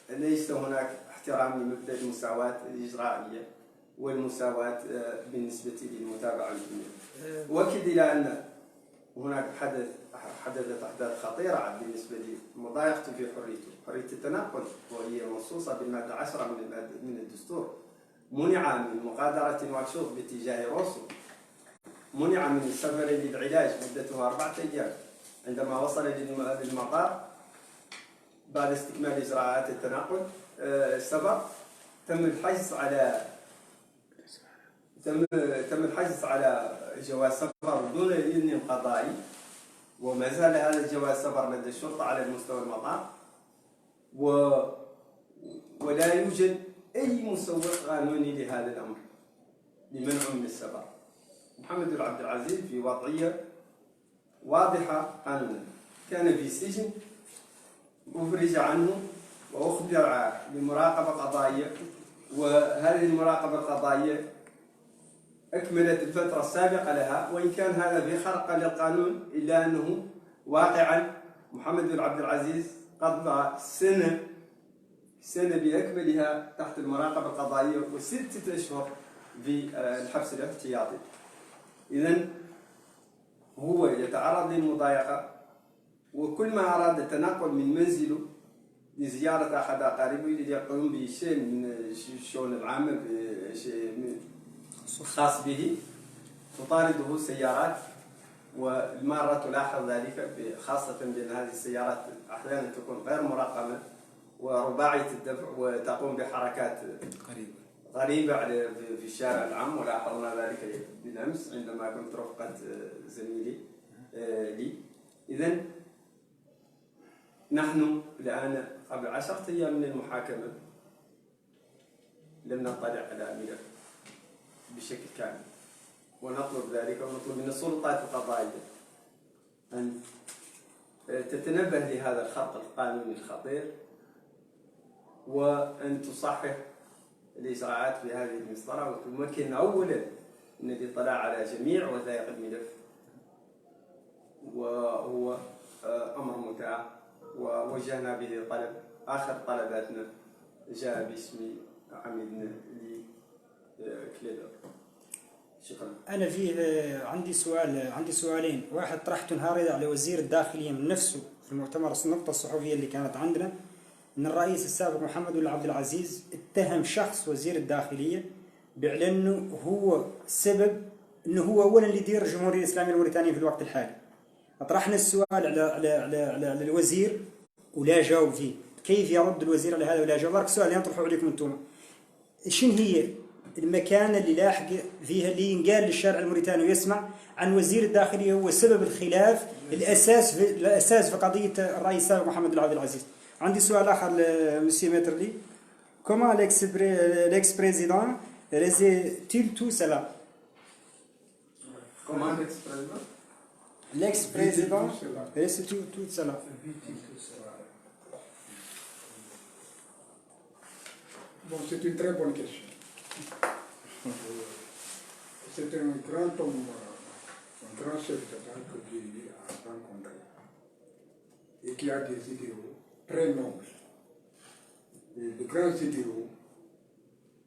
ليس هناك احترام لمبدأ المساواة الإجرائية والمساواة بالنسبة للمتابعة الجميع. وأكد إلى أن هناك حدثت أحداث خطيرة بالنسبة لمضايقته في حرية التنقل، وهي منصوصة بالمادة 10 من الدستور. منع من مغادرة نواكشوط باتجاه روسو، منع من السفر للعلاج مدته 4 أيام. عندما وصل للمطار بعد استكمال إجراءات التنقل السفر تم الحجز على جواز سفر بدون إذن قضائي، وما زال هذا الجواز سفر لدى الشرطة على مستوى المطار، ولا يوجد أي مسوغ قانوني لهذا الأمر لمنعه من السفر. محمد بن عبد العزيز في وضعية واضحة قانونا، كان في سجن أفرج عنه وأخضع بمراقبة قضائية، وهذه المراقبة القضائية أكملت الفترة السابقة لها، وإن كان هذا في خرق للقانون إلا أنه واقعا محمد بن عبد العزيز قضى سنة بأكملها تحت المراقبة القضائية و6 أشهر في الحبس الاحتياطي. إذن هو يتعرض للمضايقة، وكل ما أراد التنقل من منزله لزيارة أحد أقاربه ليقوم بشيء من الشؤون العامة بشيء خاص به تطارده سيارات، والمارة تلاحظ ذلك خاصة بأن هذه السيارات أحيانا تكون غير مراقبة ورباعية الدفع وتقوم بحركات غريبة في الشارع العام، ولاحظنا ذلك بالأمس عندما كنت رفقة زميلي لي. إذن نحن الآن قبل 10 أيام من المحاكمة لم نطلع على ملف بشكل كامل، ونطلب ذلك ونطلب من السلطات القضائية أن تتنبه لهذا الخرق القانوني الخطير، وأن تصحح الإجراءات في هذه المسطرة، وتمكن أولا من الاطلاع على جميع وثائق الملف، وهو أمر متاح ووجهنا به طلب. آخر طلباتنا جاء باسم عميدنا لي clé d'or. شكرا. أنا فيه عندي سؤالين، واحد طرحته نهار على وزير الداخلية من نفسه في المؤتمر النقطة الصحفية اللي كانت عندنا، أن الرئيس السابق محمد بن عبد العزيز اتهم شخص وزير الداخلية بأنه هو سبب أنه هو أولا اللي يدير الجمهورية الإسلامية الموريتانية في الوقت الحالي. أطرحنا السؤال على الوزير ولا جاوب فيه، كيف يرد الوزير على هذا ولا جاوب؟ برك السؤال اللي نطرحه عليكم أنتم، شنو هي المكانة اللي لاحق فيها اللي ينقال للشارع الموريتاني ويسمع عن وزير الداخلية هو سبب الخلاف الأساس في قضية الرئيس السابق محمد بن عبد العزيز؟ عندي سؤال آخر لمسيو ميترلي. Comment l'ex-président réussit-il tout cela? Comment l'ex-président? L'ex-président réussit tout cela. Bon, c'est une très bonne question. C'est un grand homme, un grand chef d'État que j'ai eu à rencontrer et qui a des idéaux très nobles, et de grands idéaux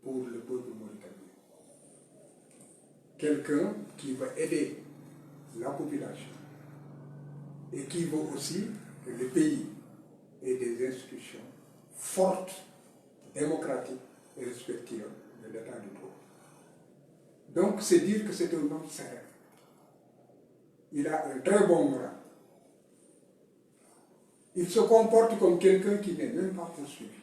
pour le peuple mauritanien. Quelqu'un qui va aider la population et qui veut aussi que le pays ait des institutions fortes, démocratiques et respectueuses de l'état du droit. Donc c'est dire que c'est un homme serein. Il a un très bon moral. Il se comporte comme quelqu'un qui n'est même pas poursuivi.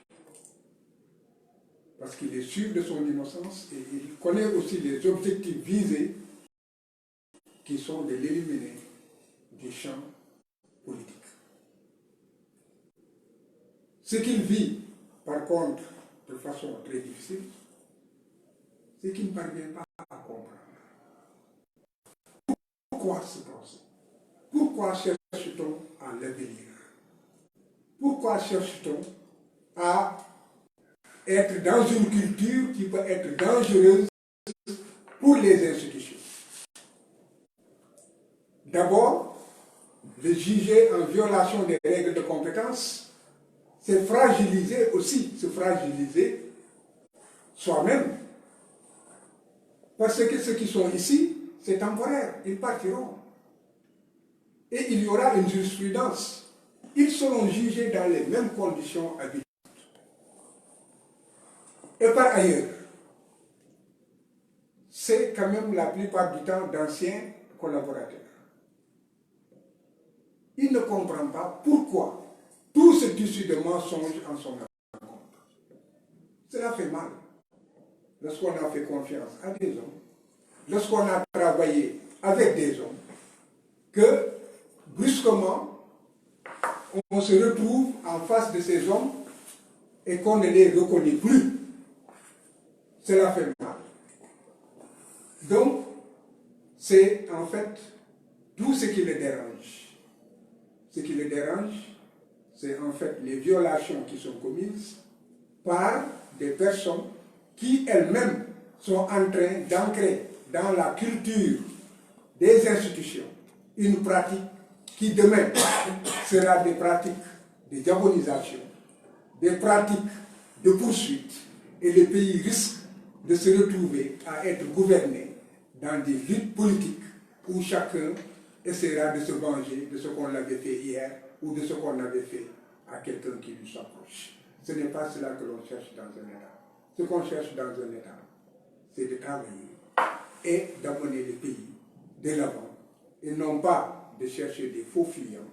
Parce qu'il est sûr de son innocence et il connaît aussi les objectifs visés qui sont de l'éliminer du champ politique. Ce qu'il vit, par contre, de façon très difficile, c'est qu'il ne parvient pas à comprendre. Pourquoi ce procès? Pourquoi cherche-t-on à l'avenir? Pourquoi cherche-t-on à être dans une culture qui peut être dangereuse pour les institutions? D'abord, le juger en violation des règles de compétence, c'est fragiliser aussi, se fragiliser soi-même. Parce que ceux qui sont ici, c'est temporaire, ils partiront. Et il y aura une jurisprudence. Ils seront jugés dans les mêmes conditions habituelles. Et par ailleurs, c'est quand même la plupart du temps d'anciens collaborateurs. Il ne comprend pas pourquoi tout ce tissu de mensonges en son encontre. Cela fait mal. Lorsqu'on a fait confiance à des hommes, lorsqu'on a travaillé avec des hommes, que brusquement, on se retrouve en face de ces hommes et qu'on ne les reconnaît plus. Cela fait mal. Donc, c'est en fait tout ce qui le dérange. Ce qui le dérange, c'est en fait les violations qui sont commises par des personnes qui elles-mêmes sont en train d'ancrer dans la culture des institutions une pratique qui demain sera des pratiques de diabolisation, des pratiques de poursuite, et le pays risque de se retrouver à être gouverné dans des luttes politiques où chacun essaiera de se venger de ce qu'on avait fait hier ou de ce qu'on avait fait à quelqu'un qui lui s'approche. Ce n'est pas cela que l'on cherche dans un État. Ce qu'on cherche dans un État, c'est de travailler et d'amener le pays de l'avant et non pas de chercher des faux fuyants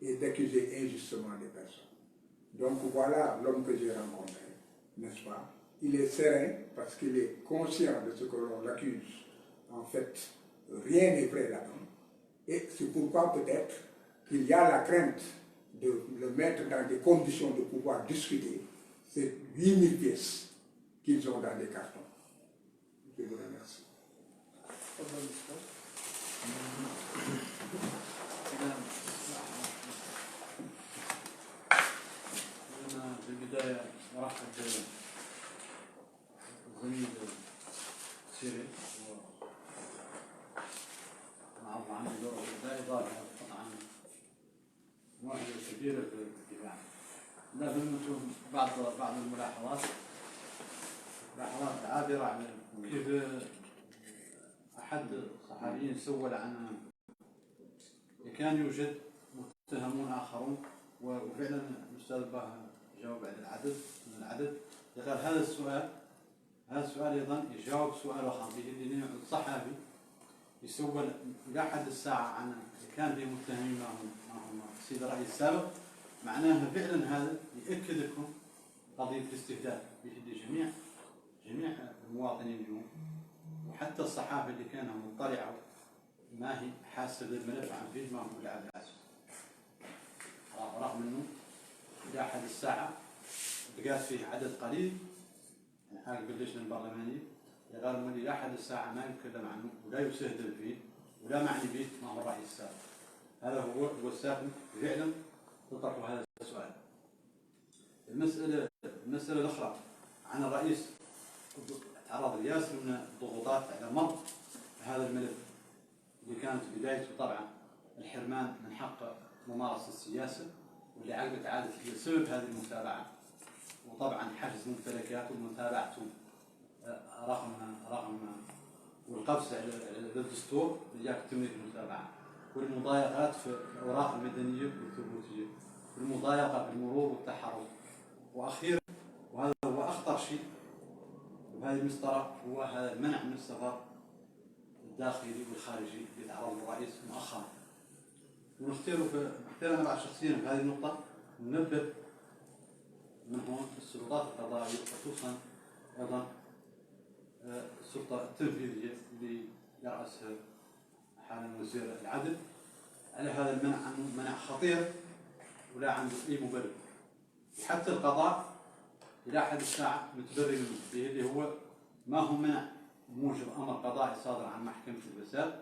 et d'accuser injustement des personnes. Donc voilà l'homme que j'ai rencontré, n'est-ce pas? Il est serein parce qu'il est conscient de ce que l'on l'accuse. En fait, rien n'est vrai là-dedans. Et c'est pourquoi peut-être qu'il y a la crainte de le mettre dans des conditions de pouvoir discuter ces 8000 pièces qu'ils ont dans des cartons. Je vous remercie. أنا في البداية أرحب بالزميل سيري ومعه عندي دور البداية ظاهر عن مواهب كبيرة في الدفاع. لكن بعض الملاحظات عابرة عن كيف أحد الصحفيين سول عن كان يوجد متهمون آخرون، وفعلا الأستاذ باه جاوب على العدد. قال هذا السؤال أيضا يجاوب سؤال آخر به، لأن الصحفي يسول لحد الساعة عن كان في متهمين معهم السيد الرئيس السابق، معناها فعلا هذا يأكد لكم قضية الاستهداف بيد جميع المواطنين اليوم، وحتى الصحافة اللي كانوا مطلعوا ما هي حاسة بالملف عن فيه ما هو لعب العزم، رغم انه الى حد الساعة بقات فيه عدد قليل من حاجة باللجنة البرلمانية قالوا من الى حد الساعة ما يتكلم عنه ولا يستهدف فيه ولا معني به ما هو الرئيس السابق. هذا هو السابق فعلا تطرح هذا السؤال. المسألة الأخرى عن الرئيس تعرض لياسر من الضغوطات على مر هذا الملف اللي كانت بدايته طبعا الحرمان من حق ممارسة السياسة، واللي عقبت عادت هي سبب هذه المتابعة، وطبعا حجز ممتلكاته ومتابعته رغم والقفز على الدستور اللي جاء تملك المتابعة، والمضايقات في الأوراق المدنية والثبوتية، والمضايقة بالمرور والتحرك، وأخيرا وهذا هو أخطر شيء وهذه المسطرة هو هذا المنع من السفر الداخلي والخارجي اللي تعرض الرئيس مؤخرا. ونختار أنا مع شخصيا في هذه النقطة ننبه من هون السلطات القضائية خصوصا أيضا السلطة التنفيذية اللي يرأسها حاليا وزير العدل على هذا المنع، عنه منع خطير ولا عنده أي مبرر، وحتى القضاء إلى حد الساعة متبرر منه اللي هو ما هو منع بموجب أمر قضائي صادر عن محكمة الفساد،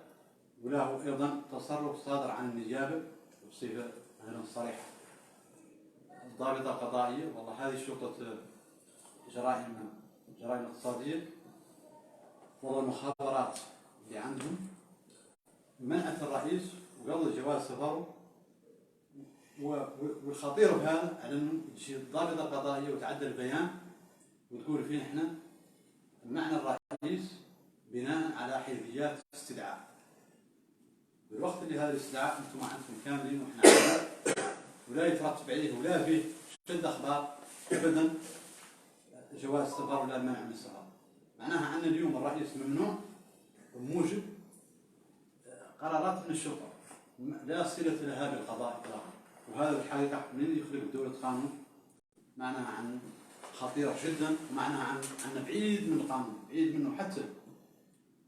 ولا هو أيضا تصرف صادر عن النيابة بصفة غير صريحة. الضابطة القضائية والله هذه شرطة جرائم اقتصادية والله المخابرات اللي عندهم منعت الرئيس وقضى جواز سفره، والخطير بهذا على انه تجي الضابطة القضائية وتعدل البيان وتقول فيه احنا منعنا الرئيس بناء على حيثيات استدعاء، بالوقت اللي هذا الاستدعاء انتم عندكم كاملين واحنا عندنا ولا يترتب عليه ولا فيه شد اخبار ابدا جواز السفر ولا المنع من السفر. معناها عندنا اليوم الرئيس ممنوع بموجب قرارات من الشرطه لا صله لها بالقضاء اطلاقا، وهذا الحقيقه من يخلق دوله قانون معناها عن خطيره جدا، ومعناها عن بعيد من القانون، بعيد منه حتى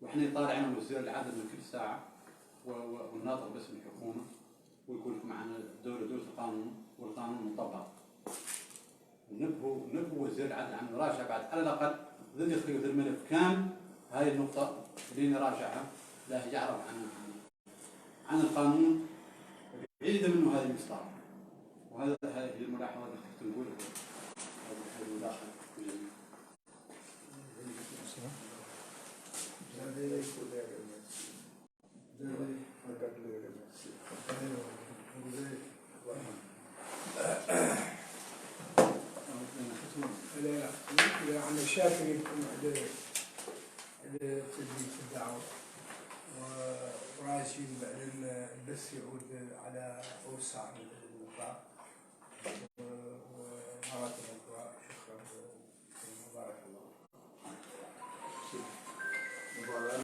واحنا يطالعنا وزير العدل من كل ساعه والناطق باسم الحكومه ويقول لكم عن الدوله دوله القانون والقانون مطبق. نبهوا وزير العدل عن مراجعه بعد على الاقل ذي يخرج الملف كامل هاي النقطه اللي نراجعها لا يعرف عن القانون بعيدا منه هذه المسطره. وهذا هي الملاحظه اللي كنت نقولها هذه المداخله. أنا شاكر لكم على تلبية الدعوة، وراجين بأن البث يعود على أوسع من النطاق، ومرة أخرى شكرا وبارك الله.